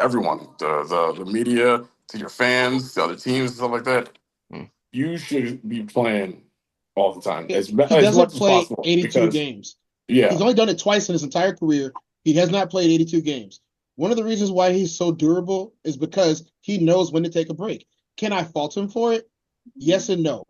everyone, the media, to your fans, the other teams, and stuff like that, mm, you should be playing all the time he as doesn't much as play possible 82 because games. yeah, He's only done it twice in his entire career. He has not played 82 games. One of the reasons why he's so durable is because he knows when to take a break. Can I fault him for it? Yes and no.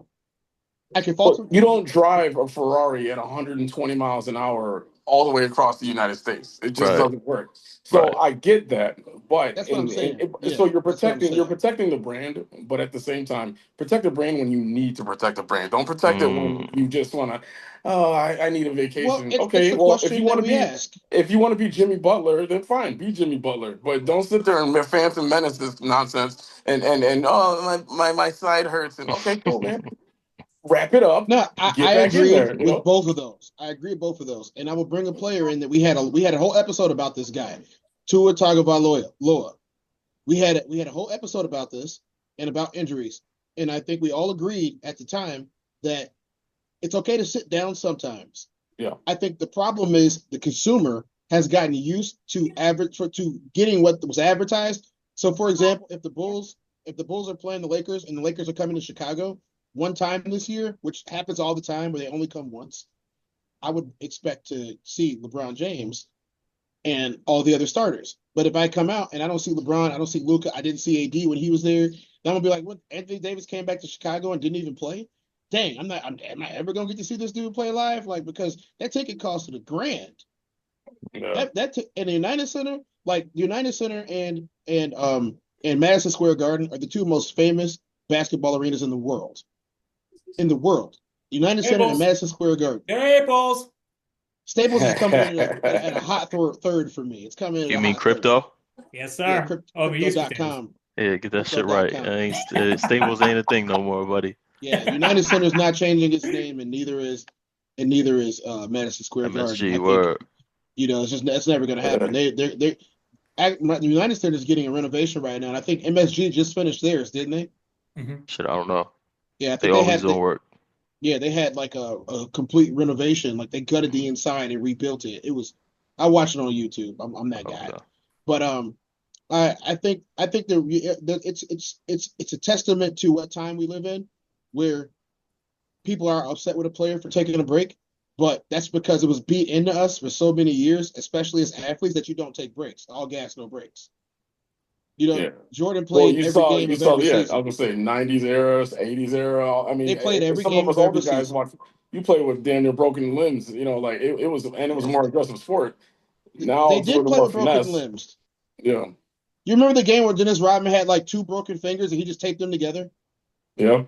I can But fault him. you don't drive a Ferrari at 120 miles an hour all the way across the United States. It just Right. doesn't work. So Right. I get that, but That's what I'm saying. so Yeah, that's what I'm you're saying. protecting the brand, but at the same time, protect the brand when you need to protect the brand. Don't protect it when Mm. you just want to. Oh, I need a Well, vacation. it's Okay, the well, question that we ask. if you want to be Jimmy Butler, then fine, be Jimmy Butler. But don't sit there and phantom menace this nonsense and oh my side hurts and okay, cool, man. Wrap it up, No, get I back in agree there. You with know. both of those. I agree with both of those. And I will bring a player in that we had a whole episode about this guy, Tua Tagovailoa. We had a whole episode about this and about injuries. And I think we all agreed at the time that it's okay to sit down sometimes. Yeah. I think the problem is the consumer has gotten used to getting what was advertised. So, for example, if the Bulls are playing the Lakers and the Lakers are coming to Chicago one time this year, which happens all the time where they only come once, I would expect to see LeBron James and all the other starters. But if I come out and I don't see LeBron, I don't see Luka, I didn't see AD when he was there, then I'm gonna be like, what? Anthony Davis came back to Chicago and didn't even play? Dang, am I ever gonna get to see this dude play live? Like, because that ticket costed $1,000. Yeah. In the United Center, like the United Center and Madison Square Garden are the two most famous basketball arenas in the world. In the world, United Center and Staples. Madison Square Garden. Staples. Staples is coming in at a hot third for me. It's coming in at You a mean hot third. crypto? Yes, Yeah, sir. Oh, we used to be famous. crypto.com. Yeah, get that shit right. Crypto.com. Staples ain't a thing no more, buddy. Yeah, United Center is not changing its name, and neither is Madison Square Garden. MSG, I think word. that's never going to happen. The United Center is getting a renovation right now, and I think MSG just finished theirs, didn't they? Mm-hmm. Shit, I don't know. Yeah, I They think they always had don't work. yeah, they had like a complete renovation. Like they gutted the inside and rebuilt it. I watched it on YouTube. I'm that guy. Okay. But I think it's a testament to what time we live in, where people are upset with a player for taking a break, but that's because it was beat into us for so many years, especially as athletes, that you don't take breaks. All gas, no breaks. Yeah. Jordan Well, played every game of every yeah, I season. was gonna say 90s era, 80s era. I They mean, played every some of game us of every older guys season. watch. You play with damn near broken limbs, like it was, and it was a more aggressive sport. Now They it's a did little play more with broken finesse. limbs. Yeah, You remember the game where Dennis Rodman had like two broken fingers and he just taped them together? yeah.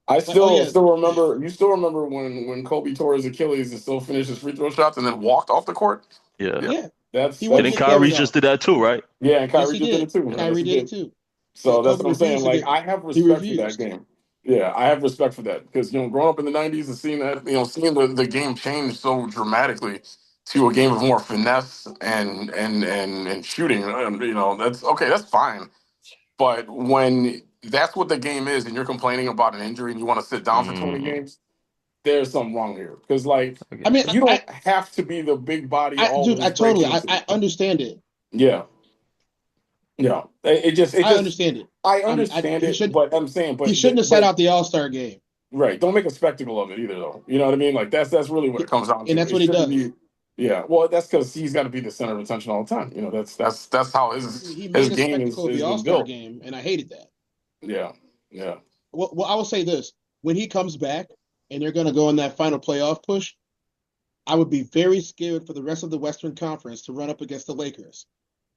I Like, oh yeah, still remember. You still remember when Kobe tore his Achilles and still finished his free throw shots and then walked off the court? Yeah. Yeah, yeah. He that's wouldn't And get Kyrie carried just off. did that too, right? yeah. And Yes, Kyrie he just did did. it too. Yes, Kyrie he did it did. too. Yeah, So that's Kobe what I'm saying. refused to Like get. I have He respect for that refused. game. Yeah, I have respect for that because growing up in the '90s and seeing that, seeing the game change so dramatically to a game of more finesse and shooting, that's okay. That's fine. But when that's what the game is, and you're complaining about an injury and you want to sit down for 20 Mm. games, there's something wrong here. Because like I I get mean, you. you don't have to be the big body dude, I always totally, breaking into. I understand it. Yeah, yeah. It I just understand it. I I mean, understand it, but I'm saying, he shouldn't have set but out the All-Star game, right, don't make a spectacle of it either, though. You know what I mean? Like that's really what it comes down and to. that's It what he shouldn't does. be. Yeah, well, that's because he's got to be the center of attention all the time. That's how He his made a game spectacle of is the been All-Star built. game, and I hated that. Yeah, yeah. Well, I will say this: when he comes back and they're going to go in that final playoff push, I would be very scared for the rest of the Western Conference to run up against the Lakers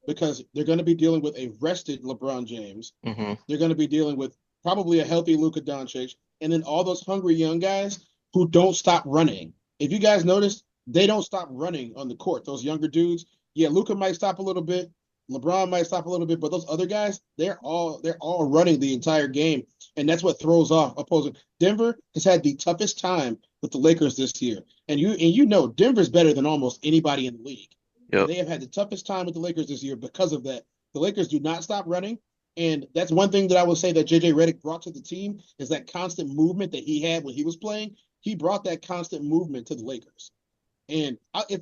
because they're going to be dealing with a rested LeBron James. Hmm. They're going to be dealing with probably a healthy Luka Doncic, and then all those hungry young guys who don't stop running. If you guys noticed, they don't stop running on the court. Those younger dudes, yeah, Luka might stop a little bit, LeBron might stop a little bit, but those other guys, they're all running the entire game, and that's what throws off opposing. Denver has had the toughest time with the Lakers this year, and you know Denver's better than almost anybody in the league, and Yep. they have had the toughest time with the Lakers this year because of that. The Lakers do not stop running. And that's one thing that I would say that JJ Redick brought to the team is that constant movement that he had when he was playing. He brought that constant movement to the Lakers. And if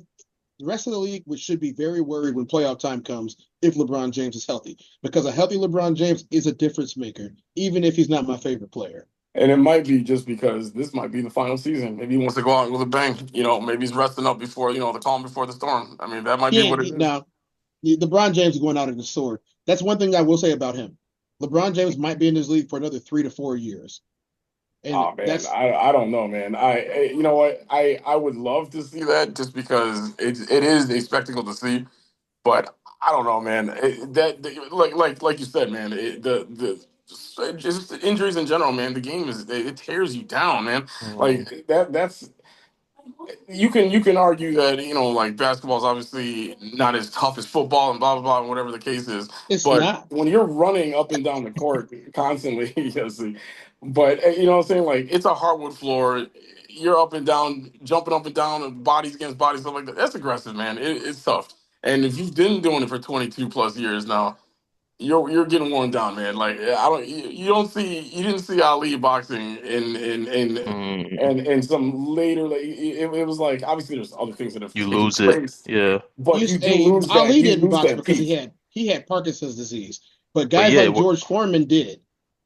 the rest of the league should be very worried when playoff time comes if LeBron James is healthy, because a healthy LeBron James is a difference maker, even if he's not my favorite player. And it might be just because this might be the final season. Maybe he wants to go out with a bang. Maybe he's resting up before, the calm before the storm. I mean, that might be He what ain't it he, is. now. LeBron James is going out in the sword. That's one thing I will say about him. LeBron James might be in this league for another 3 to 4 years. And Oh man, that's I don't know, man. You know what? I would love to see that just because it is a spectacle to see, but I don't know, man. Like you said, man. Just injuries in general, man. The game it tears you down, man. Mm, Like that's you can argue that like basketball is obviously not as tough as football and blah blah blah and whatever the case is, it's but not. when you're running up and down the court constantly, yes, but you know what I'm saying, like it's a hardwood floor, you're up and down, jumping up and down, and bodies against bodies, stuff like that. That's aggressive, man. It's tough, and if you've been doing it for 22 plus years now, you're getting worn down, man. Like I don't, you didn't see Ali boxing mm, and some later, like it was like obviously there's other things that have you taken lose it. place, Yeah. but you do lose that Ali you didn't lose box that because peak. he had Parkinson's disease, but But guys yeah, like George Foreman did.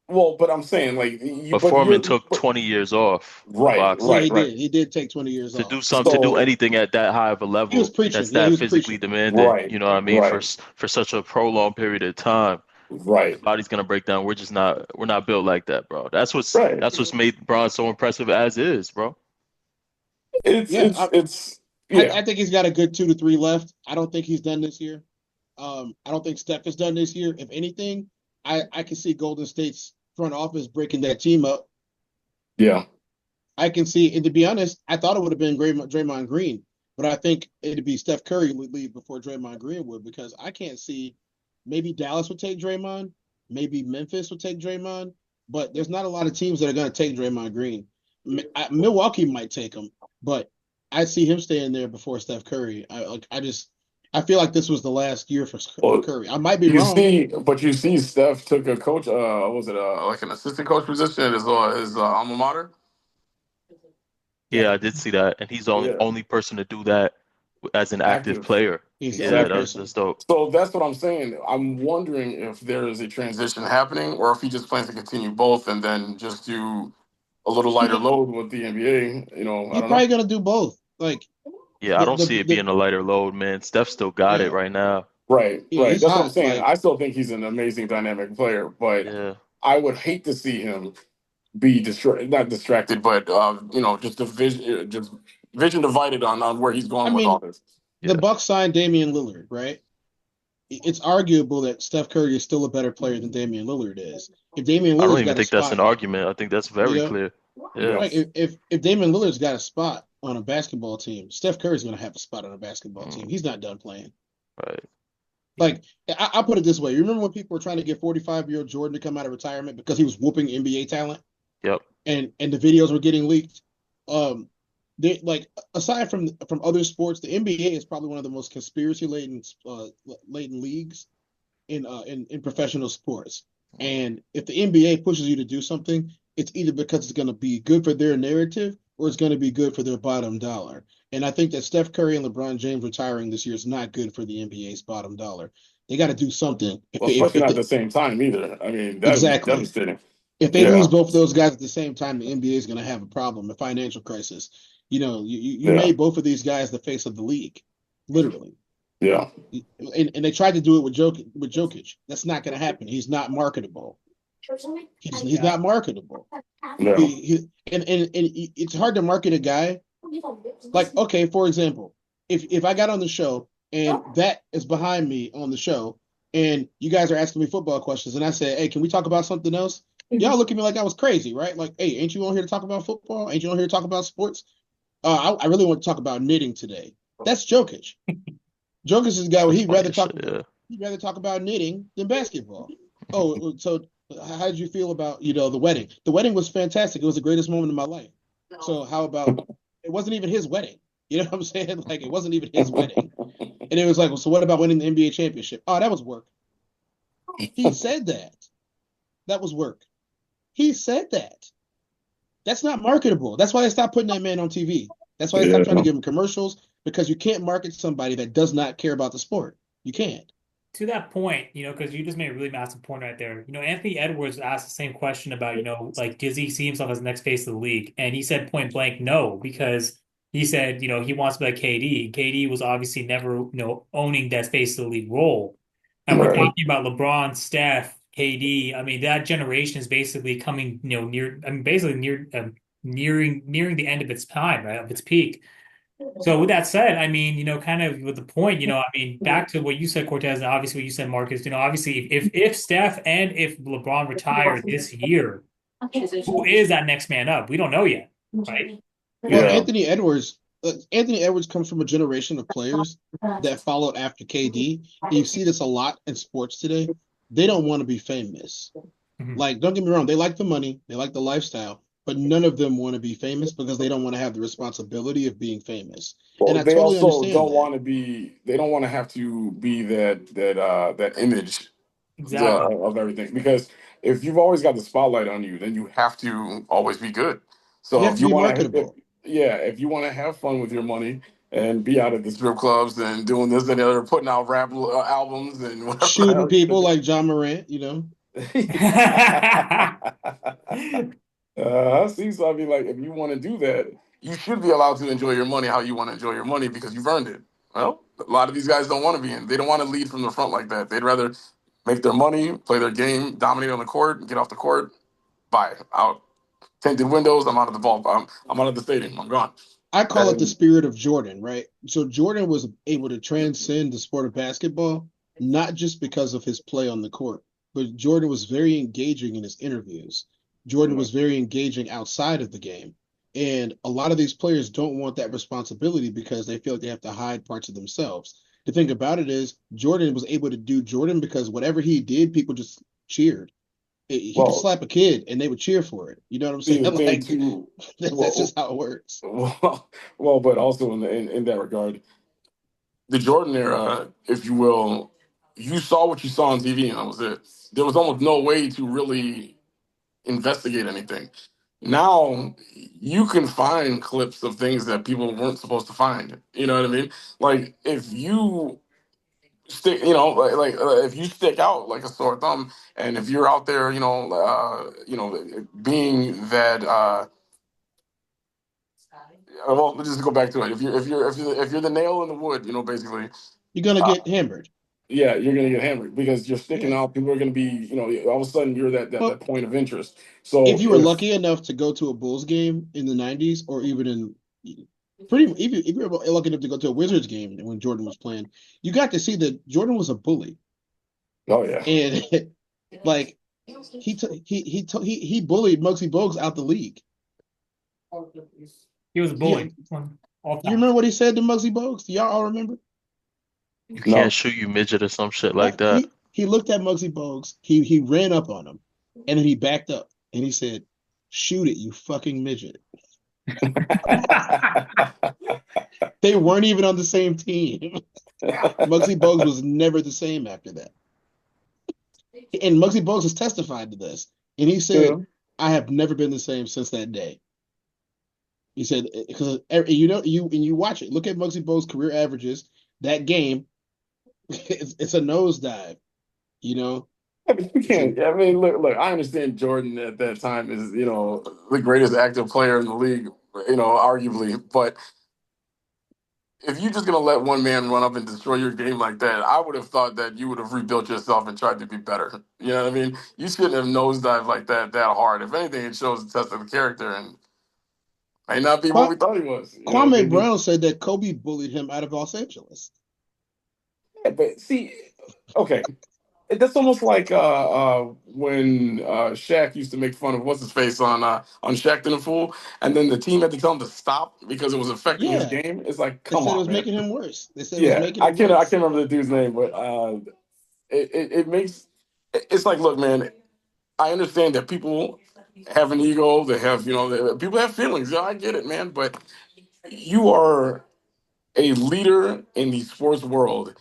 Well, but I'm saying like but Foreman took 20 years off of right, Yeah, boxing right, right. he did take 20 years off. to do So anything at that high of a He was level preaching. that's Yeah, he that was physically preaching. demanding. right, You know what I mean? right, For such a prolonged period of time, your right, body's gonna break down. We're not built like that, bro. right. That's what's made Braun so impressive as is, bro. It's Yeah, it's it's I yeah, think he's got a good 2 to 3 left. I don't think he's done this year. I don't think Steph is done this year. If anything, I can see Golden State's front office breaking that team up. yeah. I can see, and to be honest, I thought it would have been Draymond Green, but I think it'd be Steph Curry would leave before Draymond Green would because I can't see. Maybe Dallas would take Draymond, maybe Memphis would take Draymond, but there's not a lot of teams that are going to take Draymond Green. Milwaukee might take him, but I see him staying there before Steph Curry. I feel like this was the last year for Well, Curry. I might be wrong. you see, Steph took a coach. Was it like an assistant coach position at his alma mater? Yeah, Yeah, I did see that, and he's the Yeah, only person to do that as an active active. player. he's the only Yeah, Exactly. that's person. dope. So that's what I'm saying. I'm wondering if there is a transition happening, or if he just plans to continue both and then just do a little lighter He load with the NBA. I he's don't know. probably going to do both. Like Yeah, I don't see it the being a lighter load, man. Steph still got it yeah, right now. Right, right. he's That's what I'm hot. saying. Like I still think he's an amazing dynamic player, but Yeah. I would hate to see him be not distracted, but just vision divided on where he's I going with all mean, this. the Yeah. Bucks signed Damian Lillard, right? It's arguable that Steph Curry is still a better player than Damian Lillard is. If Damian I don't Lillard's even got a think that's spot, an argument. I think that's you very know, clear. Yeah. Yeah, like if Damian Lillard's got a spot on a basketball team, Steph Curry's going to have a spot on a basketball team. Mm, He's not done playing. right. Like I'll put it this way: you remember when people were trying to get 45-year-old Jordan to come out of retirement because he was whooping NBA talent, Yep. and the videos were getting leaked? Um, they like aside from other sports, the NBA is probably one of the most conspiracy laden leagues in professional sports. And if the NBA pushes you to do something, it's either because it's going to be good for their narrative or it's going to be good for their bottom dollar. And I think that Steph Curry and LeBron James retiring this year is not good for the NBA's bottom dollar. They got to do something. well, especially not at the same time either. I mean, that would be Exactly. devastating. If they lose Yeah, both of those guys at the same time, the NBA is going to have a problem, a financial crisis. You yeah, made both of these guys the face of the league, literally. yeah, And they tried to do it with Jokic. That's not going to happen. He's not marketable. He's Yeah. not marketable. yeah. And it's hard to market a guy. Like, okay, for example, if I got on the show and that is behind me on the show, and you guys are asking me football questions, and I say, hey, can we talk about something else? Y'all look at me like I was crazy, right? Like, hey, ain't you on here to talk about football? Ain't you on here to talk about sports? I really want to talk about knitting today. That's Jokic. Jokic is the guy where That's funny as shit. Yeah. he'd rather talk about knitting than basketball. Oh, so how did you feel about the wedding? The wedding was fantastic. It was the greatest moment of my life. So how about it wasn't even his wedding? You know what I'm saying? Like it wasn't even his wedding. And it was like, well, so what about winning the NBA championship? Oh, that was work. He said that. That was work. He said that. That's not marketable. That's why they stopped putting that man on TV. That's why they stopped trying to Yeah. give him commercials because you can't market somebody that does not care about the sport. You can't. To that point, because you just made a really massive point right there. Anthony Edwards asked the same question about, like, does he see himself as the next face of the league? And he said point blank, no, because he said, he wants to be like KD. KD was obviously never, owning that face of the league role. And we're Right. talking about LeBron, Steph, KD. I mean, that generation is basically coming, near. I mean, basically nearing the end of its time, right, of its peak. So with that said, I mean, kind of with the point, I mean, back to what you said, Cortez, and obviously what you said, Marcus, obviously if Steph and if LeBron retire this year, who is that next man up? We don't know yet, right? We Well, don't know. Yeah. Anthony Edwards comes from a generation of players that followed after KD. And you see this a lot in sports today. They don't want to be famous. Mhm. Like, don't get me wrong, they like the money, they like the lifestyle, but none of them want to be famous because they don't want to have the responsibility of being famous. And Well, I they totally also understand don't that. want to be. They don't want to have to be that image Exactly. of everything. Because if you've always got the spotlight on you, then you have to always be good. You So have if to you be want to, marketable. if you want to have fun with your money and be out at the strip clubs and doing this and the other, putting out rap albums and whatever the Shooting hell you people do. like John Morant. See, so I mean, like, if you want to do that, you should be allowed to enjoy your money how you want to enjoy your money because you've earned it. Well, a lot of these guys don't want to be in. They don't want to lead from the front like that. They'd rather make their money, play their game, dominate on the court, get off the court, bye, out. Tinted windows. I'm out of the ball. I'm out of the stadium. I'm gone. I call it the And spirit of Jordan, right? So Jordan was able to transcend the sport of basketball, not just because of his play on the court, but Jordan was very engaging in his interviews. Jordan was very engaging outside of the game. And a lot of these players don't want that responsibility because they feel like they have to hide parts of themselves. The thing about it is, Jordan was able to do Jordan because whatever he did, people just cheered. He could well, slap a kid and they would cheer for it. You know what I'm see saying? the thing Like, too. that's Well, just how it works. but also in that regard, the Jordan era, if you will, you saw what you saw on TV, and that was it. There was almost no way to really investigate anything. Now you can find clips of things that people weren't supposed to find. You know what I mean? Like if you stick, if you stick out like a sore thumb, and if you're out there, being that. Well, let's just go back to it. If you're the nail in the wood, basically, You're gonna uh, get hammered. yeah, you're gonna get hammered because you're sticking Yeah. out. People are gonna be, all of a sudden you're that Well, point of interest. if So you were if lucky enough to go to a Bulls game in the '90s, or even pretty, if you were lucky enough to go to a Wizards game when Jordan was playing, you got to see that Jordan was a bully, oh yeah, and like he bullied Muggsy Bogues out the league. He was a You bully all you time. remember what he said to Muggsy Bogues? Do y'all all remember? You can't no, shoot, you midget, or some shit like that. He looked at Muggsy Bogues. He ran up on him, and then he backed up and he said, "Shoot it, you fucking midget." They weren't even on the same team. Muggsy Bogues was never the same after that. And Muggsy Bogues has testified to this. And he yeah. said, I have never been the same since that day. He said, because you watch it, look at Muggsy Bogues' career averages. That game, it's a nosedive, you know. I mean, you It's a can't. I mean, look. I understand Jordan at that time is, the greatest active player in the league, arguably. But if you're just gonna let one man run up and destroy your game like that, I would have thought that you would have rebuilt yourself and tried to be better. You know what I mean? You shouldn't have nosedived like that hard. If anything, it shows the test of the character and may not be what we thought he was. Kwame Maybe. Brown said that Kobe bullied him out of Los Angeles. Yeah, but see, okay. That's almost like when Shaq used to make fun of what's his face on Shaq and the Fool, and then the team had to tell him to stop because it was affecting his Yeah, game. It's like, they come said it on, was man. making him worse. They said it was Yeah, making I him can't I worse. can't remember the dude's name, but it makes it's like, look, man. I understand that people have an ego. They have people have feelings. Yeah, I get it, man. But you are a leader in the sports world.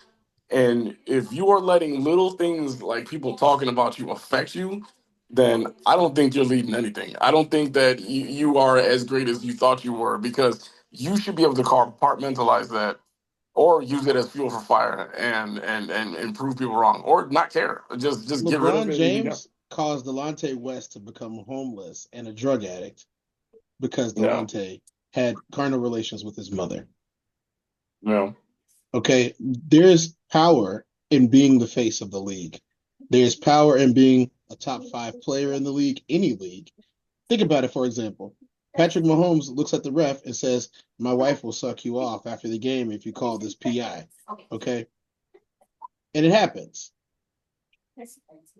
And if you are letting little things like people talking about you affect you, then I don't think you're leading anything. I don't think that you are as great as you thought you were because you should be able to compartmentalize that or use it as fuel for fire and prove people wrong or not care. Just get rid of LeBron it and be done. James caused Delonte West to become homeless and a drug addict because Yeah. Delonte had carnal relations with his mother. Yeah. Okay, there's power in being the face of the league. There's power in being a top five player in the league, any league. Think about it, for example. Patrick Mahomes looks at the ref and says, "My wife will suck you off after the game if you call this PI." Okay? And it happens.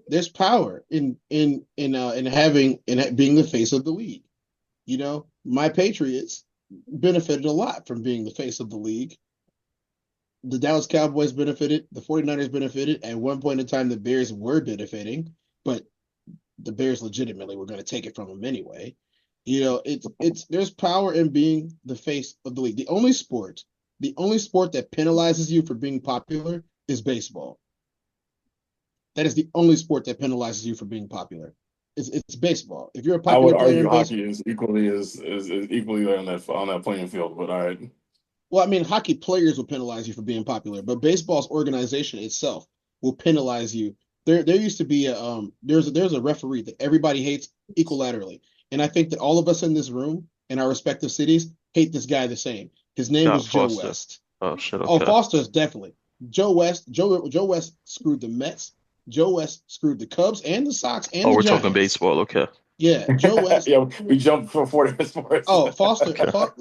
There's power in having in being the face of the league. You know, my Patriots benefited a lot from being the face of the league. The Dallas Cowboys benefited, the 49ers benefited. At one point in time, the Bears were benefiting, but the Bears legitimately were going to take it from them anyway. You know, it's there's power in being the face of the league. The only sport that penalizes you for being popular is baseball. That is the only sport that penalizes you for being popular. It's baseball. If you're a I would popular player argue in baseball, hockey is equally is equally on that playing field. But all right, well, I mean, hockey players will penalize you for being popular, but baseball's organization itself will penalize you. There used to be there's a referee that everybody hates equilaterally, and I think that all of us in this room in our respective cities hate this guy the same. His name Scott was Joe Foster. West. Oh shit. Oh, Okay. Foster's definitely Joe West screwed the Mets. Joe West screwed the Cubs and the Sox and Oh, the we're talking Giants. baseball. Okay. Yeah, Joe West. yeah, we jumped from 40 sports. Oh, Okay. Think about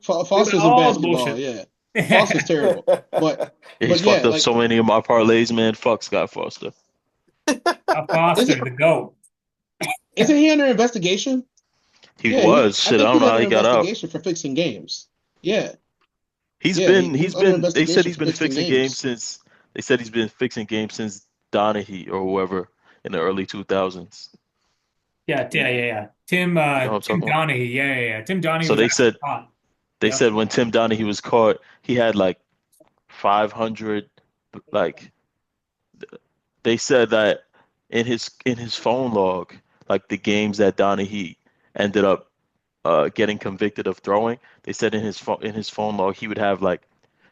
Foster's in all the basketball. bullshit. Yeah, Foster's terrible. But Yeah, he's but yeah, fucked up like so many of my parlays, man. Fuck Scott Foster. is Foster, it the GOAT. isn't he under investigation? He Yeah, was I shit. I think don't he's know how under he got out. investigation for fixing games. Yeah, He's yeah, been he he's was under been they said investigation he's for been fixing fixing games games. since they said he's been fixing games since Donahue or whoever in the early 2000s. Yeah. Tim You know what I'm Tim talking about? Donaghy. Yeah. Tim Donaghy So was they actually said caught. they Yep. said when Tim Donahue was caught, he had like 500 like they said that in his phone log, like the games that Donahue ended up getting convicted of throwing, they said in his phone log he would have like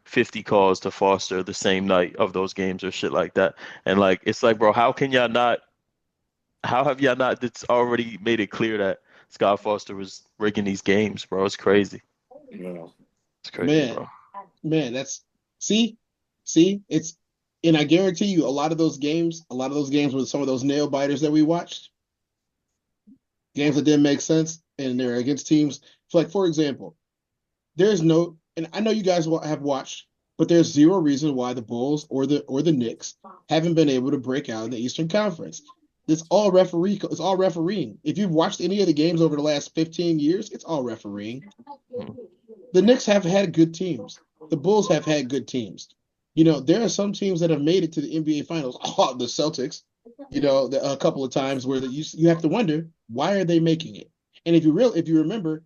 50 calls to Foster the same night of those games or shit like that. And like it's like, bro, how have y'all not it's already made it clear that Scott Foster was rigging these games, bro? It's crazy. Yeah. It's crazy, Man, bro. man, that's see, it's and I guarantee you a lot of those games with some of those nail biters that we watched, games that didn't make sense, and they're against teams. Like for example, there's no, and I know you guys have watched, but there's zero reason why the Bulls or the Knicks haven't been able to break out in the Eastern Conference. It's all refereeing. If you've watched any of the games over the last 15 years, it's all refereeing. Mm. The Knicks have had good teams. The Bulls have had good teams. You know, there are some teams that have made it to the NBA Finals. Oh, the Celtics, a couple of times where you have to wonder why are they making it. And if you remember,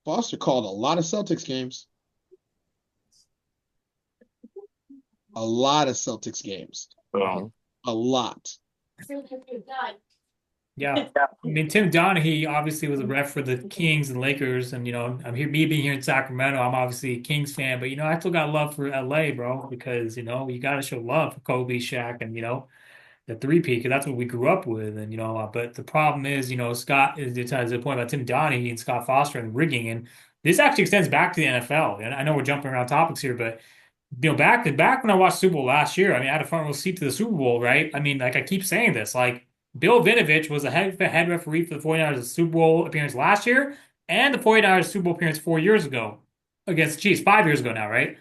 Foster called a lot of Celtics games, a lot of Celtics games, Mhm. a lot. Yeah. I mean, Tim Donaghy obviously was a ref for the Kings and Lakers, and I'm here, me being here in Sacramento. I'm obviously a Kings fan, but I still got love for LA, bro, because you got to show love for Kobe, Shaq, and the three-peat, because that's what we grew up with. And but the problem is, Scott is to the point about Tim Donaghy and Scott Foster and rigging, and this actually extends back to the NFL. And I know we're jumping around topics here, but back when I watched Super Bowl last year, I mean, I had a front row seat to the Super Bowl, right? I mean, like I keep saying this, like Bill Vinovich was the head referee for the 49ers Super Bowl appearance last year and the 49ers Super Bowl appearance 4 years ago against the Chiefs, 5 years ago now, right?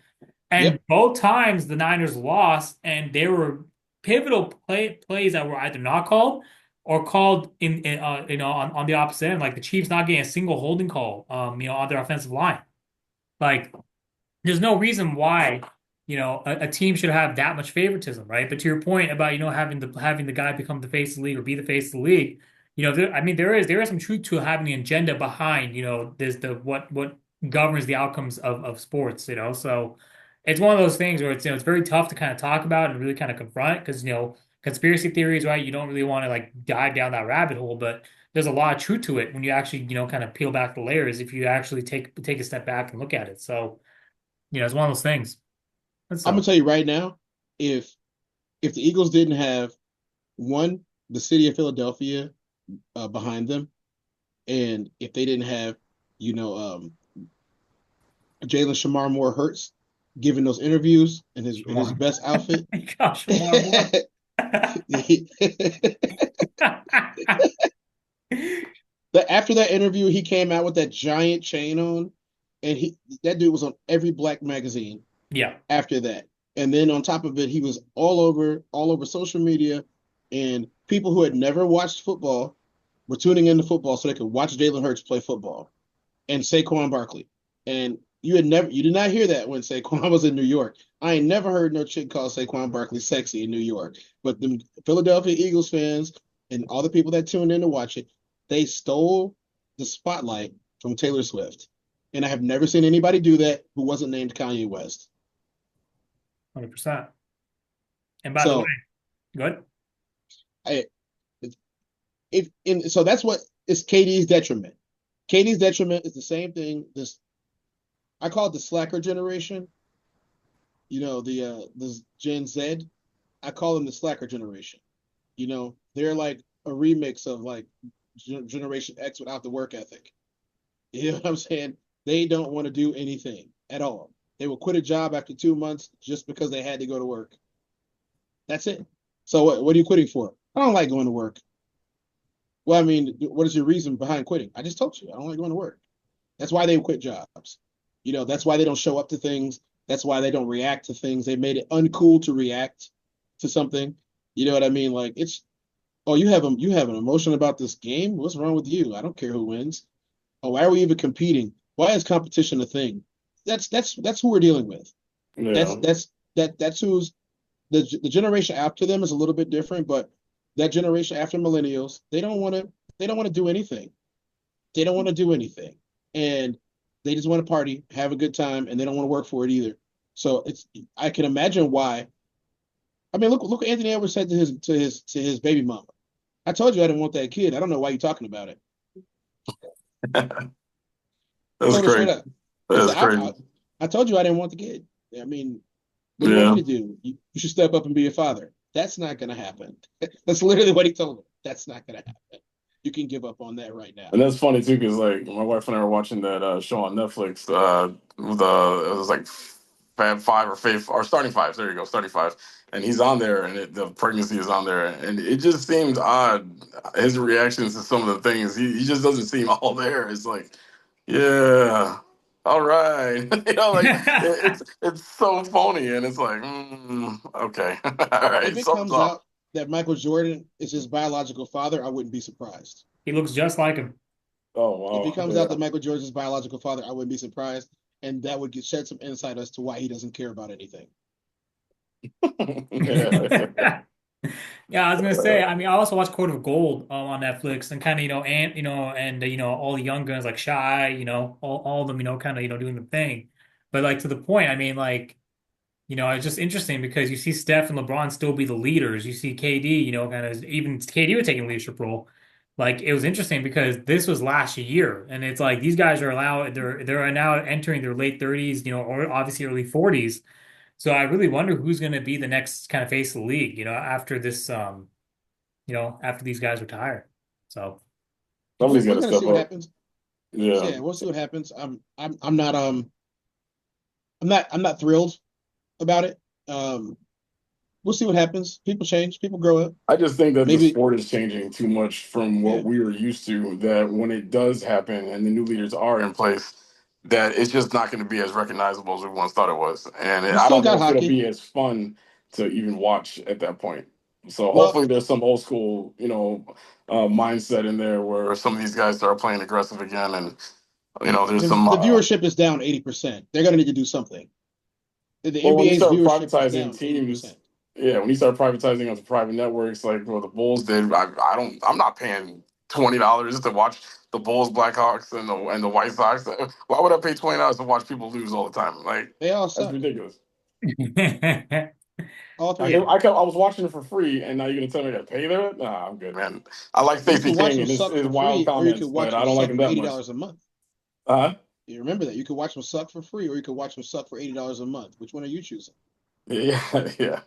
And Yep, both times the Niners lost, and they were pivotal plays that were either not called or called on the opposite end, like the Chiefs not getting a single holding call, on their offensive line. Like there's no reason why a team should have that much favoritism, right? But to your point about having the guy become the face of the league or be the face of the league, I mean there is some truth to having the agenda behind there's the what governs the outcomes of sports, so it's one of those things where it's very tough to kind of talk about and really kind of confront because conspiracy theories, right? You don't really want to like dive down that rabbit hole, but there's a lot of truth to it when you actually kind of peel back the layers if you actually take a step back and look at it. So it's one of those things. I'm gonna So tell you right now, if if the Eagles didn't have one, the city of Philadelphia behind them, and if they didn't have, you know, Jalen Shamar Moore Hurts giving those interviews in his Shamar. best outfit, Gosh, Shamar Moore. After that interview, he came out with that giant chain on, and that dude was on every black magazine Yeah. after that. And then on top of it, he was all over social media, and people who had never watched football were tuning into football so they could watch Jalen Hurts play football and Saquon Barkley. And you did not hear that when Saquon was in New York. I ain't never heard no chick call Saquon Barkley sexy in New York. But the Philadelphia Eagles fans and all the people that tuned in to watch it, they stole the spotlight from Taylor Swift. And I have never seen anybody do that who wasn't named Kanye West. 100%. And by the way, So good. I so that's what is KD's detriment. KD's detriment is the same thing. I call it the slacker generation. The Gen Z. I call them the slacker generation. They're like a remix of like Generation X without the work ethic. You know what I'm saying? They don't want to do anything at all. They will quit a job after 2 months just because they had to go to work. That's it. So what are you quitting for? I don't like going to work. Well, I mean, what is your reason behind quitting? I just told you I don't like going to work. That's why they quit jobs. That's why they don't show up to things. That's why they don't react to things. They made it uncool to react to something. You know what I mean? Like oh, you have an emotion about this game? What's wrong with you? I don't care who wins. Oh, why are we even competing? Why is competition a thing? That's who we're dealing with. That's Yeah. that's who's the generation after them is a little bit different, but that generation after millennials, they don't want to do anything. They don't want to do anything. And they just want to party, have a good time, and they don't want to work for it either. So I can imagine why. I mean, look what Anthony Edwards said to his baby mama. I told you I didn't want that kid. I don't know why you're talking about it. That's Told her straight crazy. up. He That's said, crazy. I told you I didn't want the kid. I mean, what do you want me Yeah. to do? You should step up and be a father. That's not going to happen. That's literally what he told him. That's not going to happen. You can give up on that right now. And that's funny too, because like my wife and I were watching that show on Netflix. It was like Fab Five or Fave or Starting Five. There you go, Starting Five. And he's on there, and the pregnancy is on there, and it just seemed odd. His reactions to some of the things, he just doesn't seem all there. It's like, yeah, all right, like it's so phony, and it's like, okay, all If right, it something's comes off. out that Michael Jordan is his biological father, I wouldn't be surprised. He looks just like him. Oh If it wow, comes out that yeah. Michael Jordan is his biological father, I wouldn't be surprised. And that would shed some insight as to why he doesn't care about anything. Yeah. Yeah, I was gonna say. I mean, I also watched Court of Gold on Netflix, and kind of and all the young guns like Shy, all of them, kind of doing the thing. But like to the point, I mean, like it's just interesting because you see Steph and LeBron still be the leaders. You see KD, kind of even KD would take a leadership role. Like it was interesting because this was last year, and it's like these guys are allowed. They're now entering their late 30s, or obviously early 40s. So I really wonder who's going to be the next kind of face of the league, after this, after these guys retire. So Somebody's got We're to gonna step see what up. happens. Yeah. Yeah, we'll see what happens. I'm not thrilled about it. We'll see what happens. People change, people grow up. I just think that the Maybe, sport is changing too much from what yeah. we were used to, that when it does happen and the new leaders are in place, that it's just not going to be as recognizable as we once thought it was. And You I still don't know got if it'll hockey. be as fun to even watch at that point. So Well, hopefully there's some old school, mindset in there where some of these guys start playing aggressive again. And, there's the some, the viewership is down 80%. They're gonna need to do something. The well, when you NBA's start viewership is privatizing down teams, 80%. yeah, when you start privatizing onto private networks like what the Bulls did, I'm not paying $20 to watch the Bulls, Blackhawks, and the White Sox. Why would I pay $20 to watch people lose all the time? Like They all that's suck. ridiculous. All I three of kept, them. I kept, I was watching it for free, and now you're gonna tell me I gotta pay there? Nah, I'm good, man. I like You Stacey could watch King them and suck his for wild free, or you could comments, but watch I them don't like suck him for that eighty much. dollars a month. Uh-huh. You remember that. You could watch them suck for free, or you could watch them suck for $80 a month. Which one are you choosing? Yeah, yeah.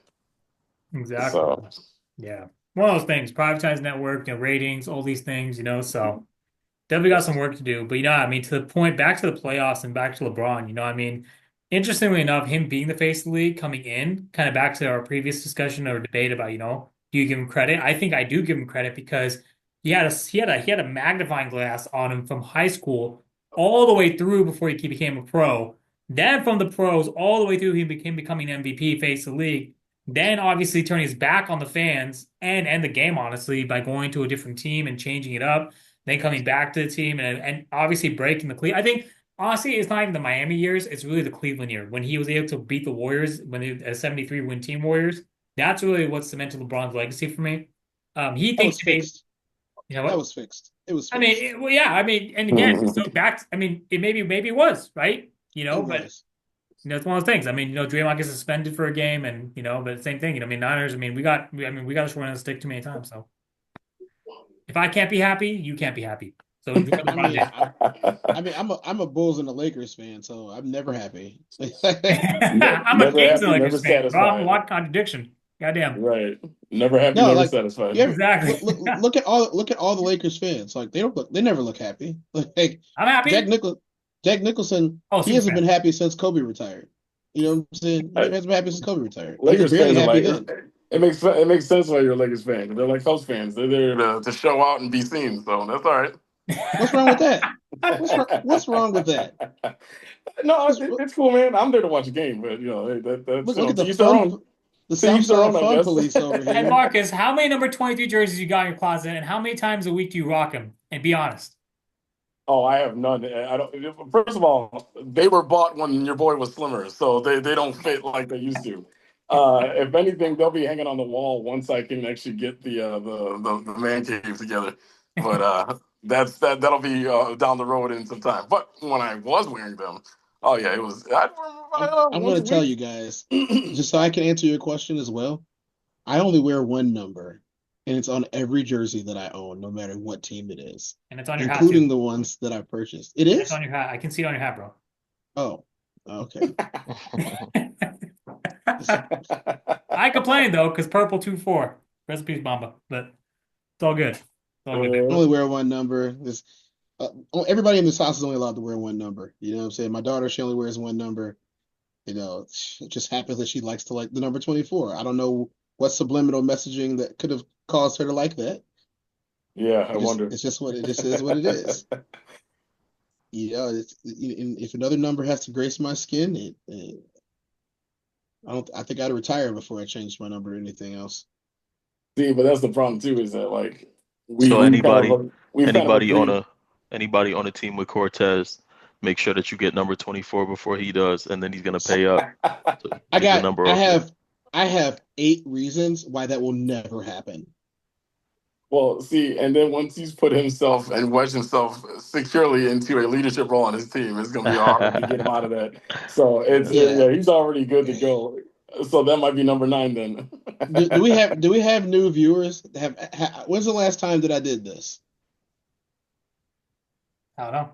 exactly. So Yeah. One of those things, privatized network, ratings, all these things, so definitely got some work to do. But I mean, to the point, back to the playoffs and back to LeBron, I mean, interestingly enough, him being the face of the league coming in, kind of back to our previous discussion or debate about, Do you give him credit? I think I do give him credit because he had a magnifying glass on him from high school all the way through before he became a pro. Then from the pros all the way through, he becoming MVP, face of the league. Then obviously turning his back on the fans and the game, honestly, by going to a different team and changing it up. Then coming back to the team and obviously breaking the Cleveland. I think honestly, it's not even the Miami years; it's really the Cleveland year when he was able to beat the Warriors when they a 73 win team Warriors. That's really what cemented LeBron's legacy for me. He That thinks was he made, fixed. you know That what? was fixed. It was I mean, fixed. well, yeah, I mean, and again, so back, I mean, it maybe it was, right? It But was. it's one of those things. I mean, Draymond gets suspended for a game, and but same thing. I mean, Niners. I mean, we got a short end of the stick too many times. So if I can't be happy, you can't be happy. So enjoy I LeBron mean, James. I'm a Bulls and a Lakers fan, so I'm never happy. I'm a Never Kings and happy, never Lakers fan, bro. I'm satisfied. what contradiction? Goddamn. Right. Never happy, No, never like satisfied. you ever Exactly. look at all the Lakers fans. Like they never look happy. Like I'm happy. Jack Nicholson, Oh, he super hasn't been fan. happy since Kobe retired. You know what I'm saying? He I- hasn't been happy since Kobe retired. He was Lakers barely fans are happy like then. it makes sense why you're a Lakers fan. They're like Cubs fans. They're there to show out and be seen. So that's all right. What's wrong with that? What's wrong with that? No, What's, it's cool, man. I'm there to watch a game, but that's look at to the each their own. the To South each their Side own, I Fun guess. Police over And here. Marcus, how many number 23 jerseys you got in your closet, and how many times a week do you rock them? And be honest. Oh, I have none. I don't. First of all, they were bought when your boy was slimmer, so they don't fit like they used to. If anything, they'll be hanging on the wall once I can actually get the man cave together. But that'll be down the road in some time. But when I was wearing them, oh yeah, it was. I'd wear them I'm once going a to tell week. you guys, just so I can answer your question as well. I only wear one number, and it's on every jersey that I own, no matter what team it is, And it's on your hat including too. the ones that I purchased. It And it's is? on your hat. I can see it on your hat, bro. Oh, okay. I complain though, because purple 2-4. Recipes Mamba. But it's all good. It's all good. I only wear one number. Everybody in this house is only allowed to wear one number. You know what I'm saying? My daughter, she only wears one number. You know, it just happens that she likes to like the number 24. I don't know what subliminal messaging that could have caused her to like that. Yeah, I wonder. It's just what it just is what it is. You know, if another number has to grace my skin, I think I'd retire before I changed my number to anything else. See, but that's the problem too, is that like So we've kind of anybody on agreed. a team with Cortez, make sure that you get number 24 before he does, and then he's gonna pay up to I keep the got number off you. I have 8 reasons why that will never happen. Well, see, and then once he's put himself and wedged himself securely into a leadership role on his team, it's going to be hard to get him out of that. So it's Yeah. yeah, he's already good to go. So that might be number 9 then. Do we have new viewers? When's the last time that I did this? I don't know.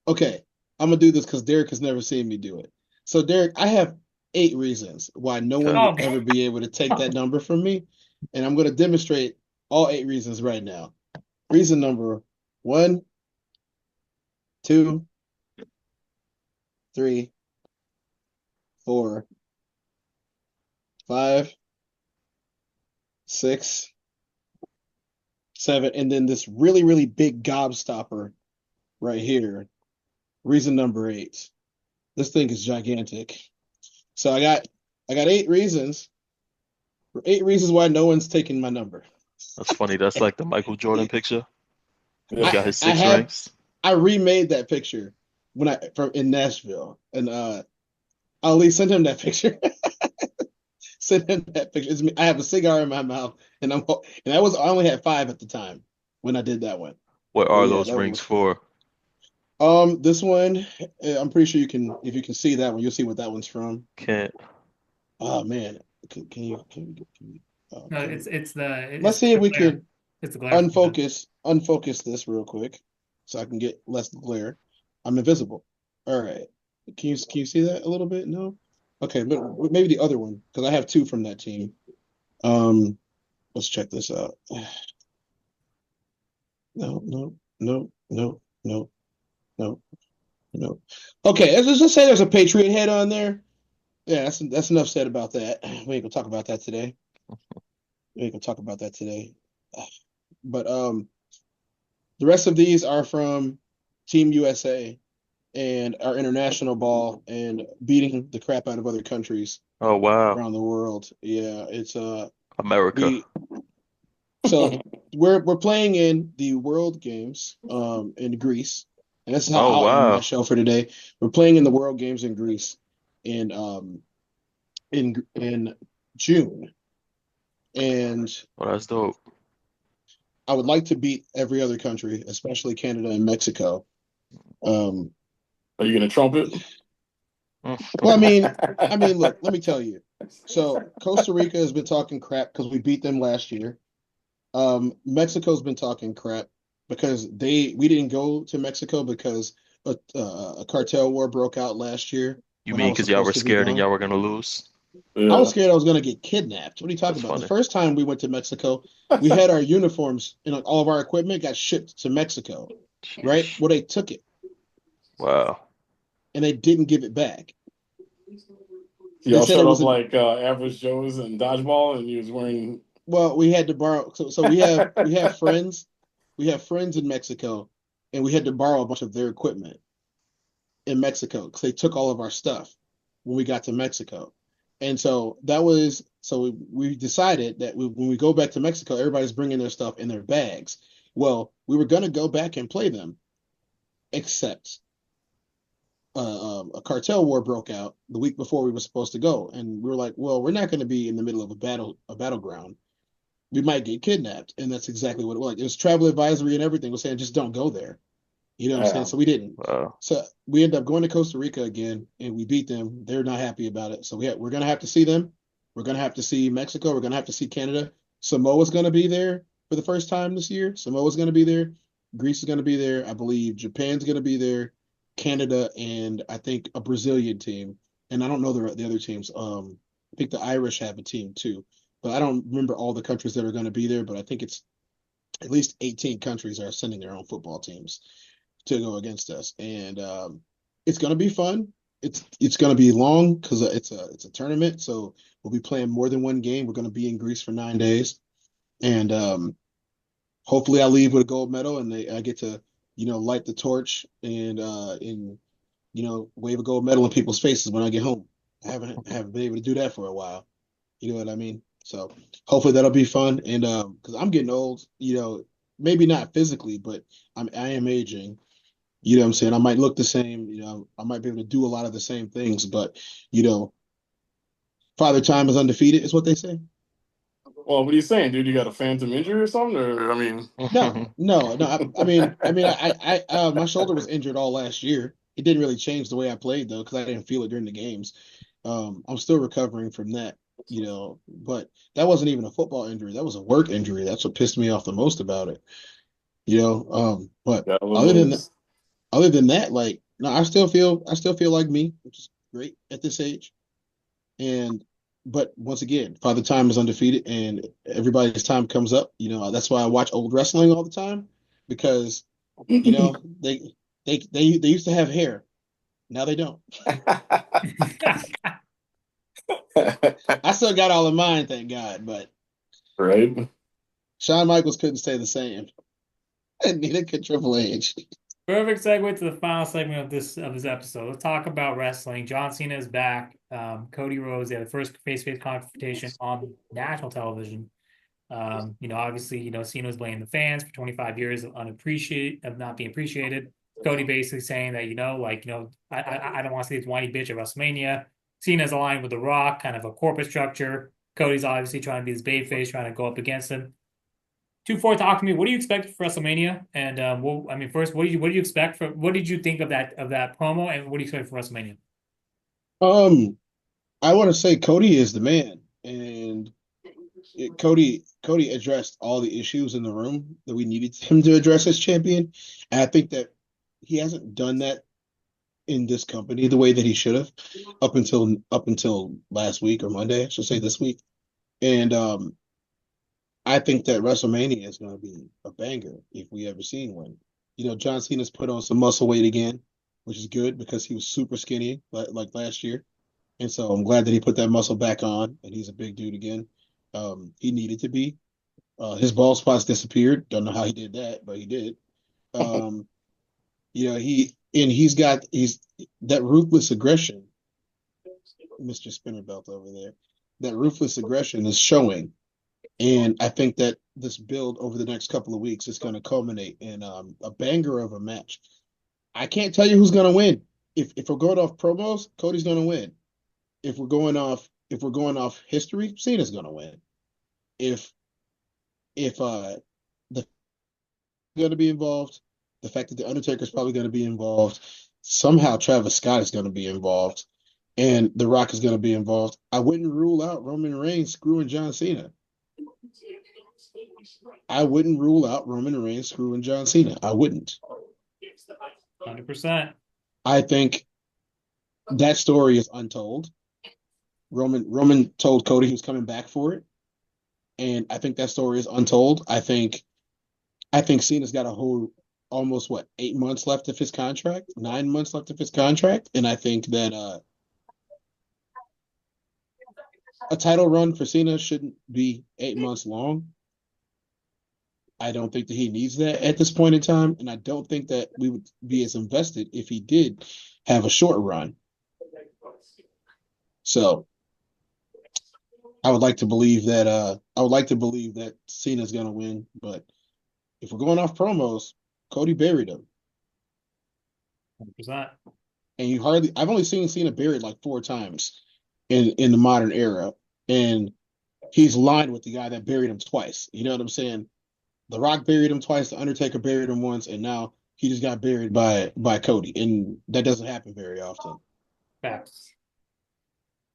Okay, I'm gonna do this because Derek has never seen me do it. So Derek, I have 8 reasons why no one Oh, would ever be able to take that number from me, and I'm gonna demonstrate all 8 reasons right now. Reason number 1, 2, 3, 4, 5, 6, 7, and then this really, really big gobstopper right here. Reason number 8. This thing is gigantic. So I got 8 reasons. 8 reasons why no one's taking my number. That's funny. That's like the Michael Jordan picture. He Yeah. got his I 6 have rings. I remade that picture from in Nashville, and Ali sent him that picture. Sent him that picture. It's me. I have a cigar in my mouth, and I only had 5 at the time when I did that one. What But are yeah, those that rings was for? this one. I'm pretty sure if you can see that one, you'll see what that one's from. Can't. Oh man, no, can it's let's see if the we glare. can It's the glare from the unfocus this real quick so I can get less glare. I'm invisible. All right. Can you see that a little bit? No? Okay, but maybe the other one, because I have 2 from that team. Let's check this out. No, no, no, no, no, no, no. Okay, let's just say there's a Patriot head on there. Yeah, that's enough said about that. We ain't gonna talk about that today. We can talk about that today. But the rest of these are from Team USA and our international ball and beating the crap out of other countries Oh wow, around the world. Yeah, it's America. we so we're playing in the World Games in Greece, and this is how Oh I'll end my wow. show for today. We're playing in the World Games in Greece in in June, and Well, that's dope. I would like to beat every other country, especially Canada and Mexico. Um, Are you gonna trumpet? well, I mean, look, let me tell you. So Costa Rica has been talking crap because we beat them last year. Mexico's been talking crap because we didn't go to Mexico because a cartel war broke out last year You when I mean was because y'all were supposed to be scared and going. y'all were gonna lose? I was Yeah. scared I was going to get kidnapped. What are you talking That's about? The funny. first time we went to Mexico, we had our uniforms and all of our equipment got shipped to Mexico, right? Sheesh. Well, they took it Wow. and they didn't give it back. They Y'all said it showed up was a like average Joes in dodgeball, and he was wearing. well, we had to borrow. So we have friends in Mexico, and we had to borrow a bunch of their equipment in Mexico because they took all of our stuff when we got to Mexico. And so we decided that when we go back to Mexico, everybody's bringing their stuff in their bags. Well, we were going to go back and play them, except a cartel war broke out the week before we were supposed to go, and we were like, well, we're not going to be in the middle of a battleground. We might get kidnapped, and that's exactly what it was. Like, it was travel advisory and everything was saying just don't go there. You know what I'm saying? Yeah. So we didn't. Wow. So we ended up going to Costa Rica again, and we beat them. They're not happy about it. So we're gonna have to see them. We're gonna have to see Mexico. We're gonna have to see Canada. Samoa's gonna be there for the first time this year. Samoa's gonna be there. Greece is gonna be there. I believe Japan's gonna be there. Canada and I think a Brazilian team. And I don't know the other teams. I think the Irish have a team too, but I don't remember all the countries that are going to be there. But I think it's at least 18 countries are sending their own football teams to go against us, and it's going to be fun. It's going to be long because it's a tournament, so we'll be playing more than one game. We're going to be in Greece for 9 days, and hopefully I leave with a gold medal, and I get to light the torch and wave a gold medal in people's faces when I get home. I haven't been able to do that for a while. You know what I mean? So hopefully that'll be fun, and because I'm getting old, maybe not physically, but I am aging. You know what I'm saying? I might look the same, I might be able to do a lot of the same things, but you know, Father Time is undefeated, is what they say. Well, what are you saying, dude? You got a phantom injury or something? Or I mean, No, no, no. My shoulder was injured all last year. It didn't really change the way I played though, because I didn't feel it during the games. I'm still recovering from that, but that wasn't even a football injury. That was a work injury. That's what pissed me off the most about it, But got one of other than that, those. like, no, I still feel like me, which is great at this age. And but once again, Father Time is undefeated, and everybody's time comes up. That's why I watch old wrestling all the time because you know they they used to have hair. Now they don't. I still got all of mine, thank God. But Right? Shawn Michaels couldn't stay the same, and neither could Triple H. Perfect segue to the final segment of this episode. Let's talk about wrestling. John Cena is back. Cody Rhodes, they had the first face-to-face confrontation on national television. Obviously, Cena was blaming the fans for 25 years of not being appreciated. Cody basically saying that, I don't want to see this whiny bitch at WrestleMania. Cena's aligned with The Rock, kind of a corporate structure. Cody's obviously trying to be this babyface, trying to go up against him. 2-4, talk to me. What do you expect for WrestleMania? And first, what do you expect for what did you think of that promo, and what do you expect for WrestleMania? Um, I want to say Cody is the man, and Cody addressed all the issues in the room that we needed him to address as champion, and I think that he hasn't done that in this company the way that he should have up until last week or Monday, I should say this week. And I think that WrestleMania is going to be a banger if we ever seen one. John Cena's put on some muscle weight again, which is good because he was super skinny like last year. And so I'm glad that he put that muscle back on and he's a big dude again. he needed to be. His ball spots disappeared. Don't know how he did that, but he did. Um, he's got that ruthless aggression, Mr. Spinnerbelt over there. That ruthless aggression is showing, and I think that this build over the next couple of weeks is going to culminate in a banger of a match. I can't tell you who's going to win. If we're going off promos, Cody's going to win. If we're going off history, Cena's going to win. If the going to be involved, the fact that the Undertaker's probably going to be involved, somehow Travis Scott is going to be involved, and The Rock is going to be involved. I wouldn't rule out Roman Reigns screwing John Cena. I wouldn't rule out Roman Reigns screwing John Cena. I wouldn't. 100%. I think that story is untold. Roman told Cody he was coming back for it, and I think that story is untold. I think Cena's got a whole almost 8 months left of his contract, 9 months left of his contract, and I think that a title run for Cena shouldn't be 8 months long. I don't think that he needs that at this point in time, and I don't think that we would be as invested if he did have a short run. So I would like to believe that Cena's gonna win, but if we're going off promos, Cody buried him. 100%. And I've only seen Cena buried like 4 times in the modern era, and he's lined with the guy that buried him twice. You know what I'm saying? The Rock buried him twice, The Undertaker buried him once, and now he just got buried by Cody, and that doesn't happen very often. Facts.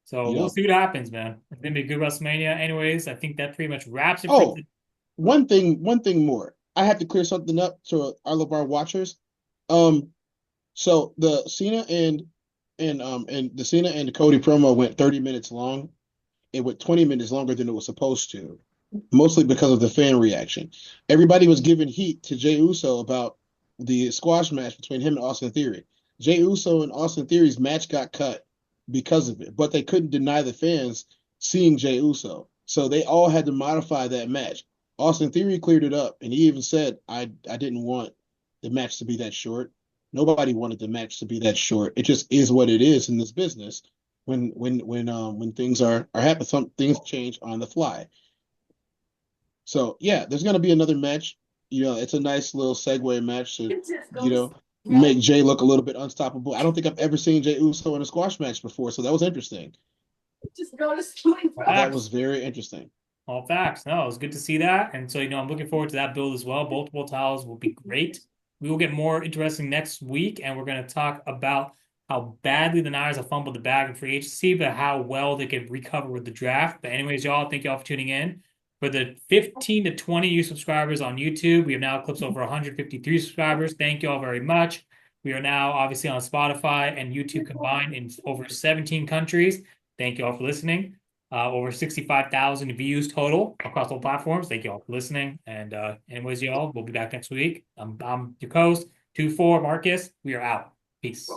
So You we'll know? see what happens, man. It's gonna be a good WrestleMania. Anyways, I think that pretty much wraps it. Oh, one thing more. I have to clear something up to all of our watchers. So the Cena and the Cena and the Cody promo went 30 minutes long. It went 20 minutes longer than it was supposed to, mostly because of the fan reaction. Everybody was giving heat to Jey Uso about the squash match between him and Austin Theory. Jey Uso and Austin Theory's match got cut because of it, but they couldn't deny the fans seeing Jey Uso. So they all had to modify that match. Austin Theory cleared it up, and he even said, I didn't want the match to be that short. Nobody wanted the match to be that short. It just is what it is in this business. When things are happening, some things change on the fly. So yeah, there's gonna be another match. It's a nice little segue match to, make Jay look a little bit unstoppable. I don't think I've ever seen Jey Uso in a squash match before, so that was interesting. That was very interesting. All facts. No, it was good to see that. And so, I'm looking forward to that build as well. Multiple titles will be great. We will get more interesting next week, and we're going to talk about how badly the Niners have fumbled the bag in free agency, but how well they can recover with the draft. But anyways, y'all, thank y'all for tuning in. For the 15 to 20 new subscribers on YouTube, we have now eclipsed over 153 subscribers. Thank you all very much. We are now obviously on Spotify and YouTube combined in over 17 countries. Thank you all for listening. Over 65,000 views total across all platforms. Thank you all for listening. And anyways, y'all, we'll be back next week. I'm your host, 24 Marcus. We are out. Peace.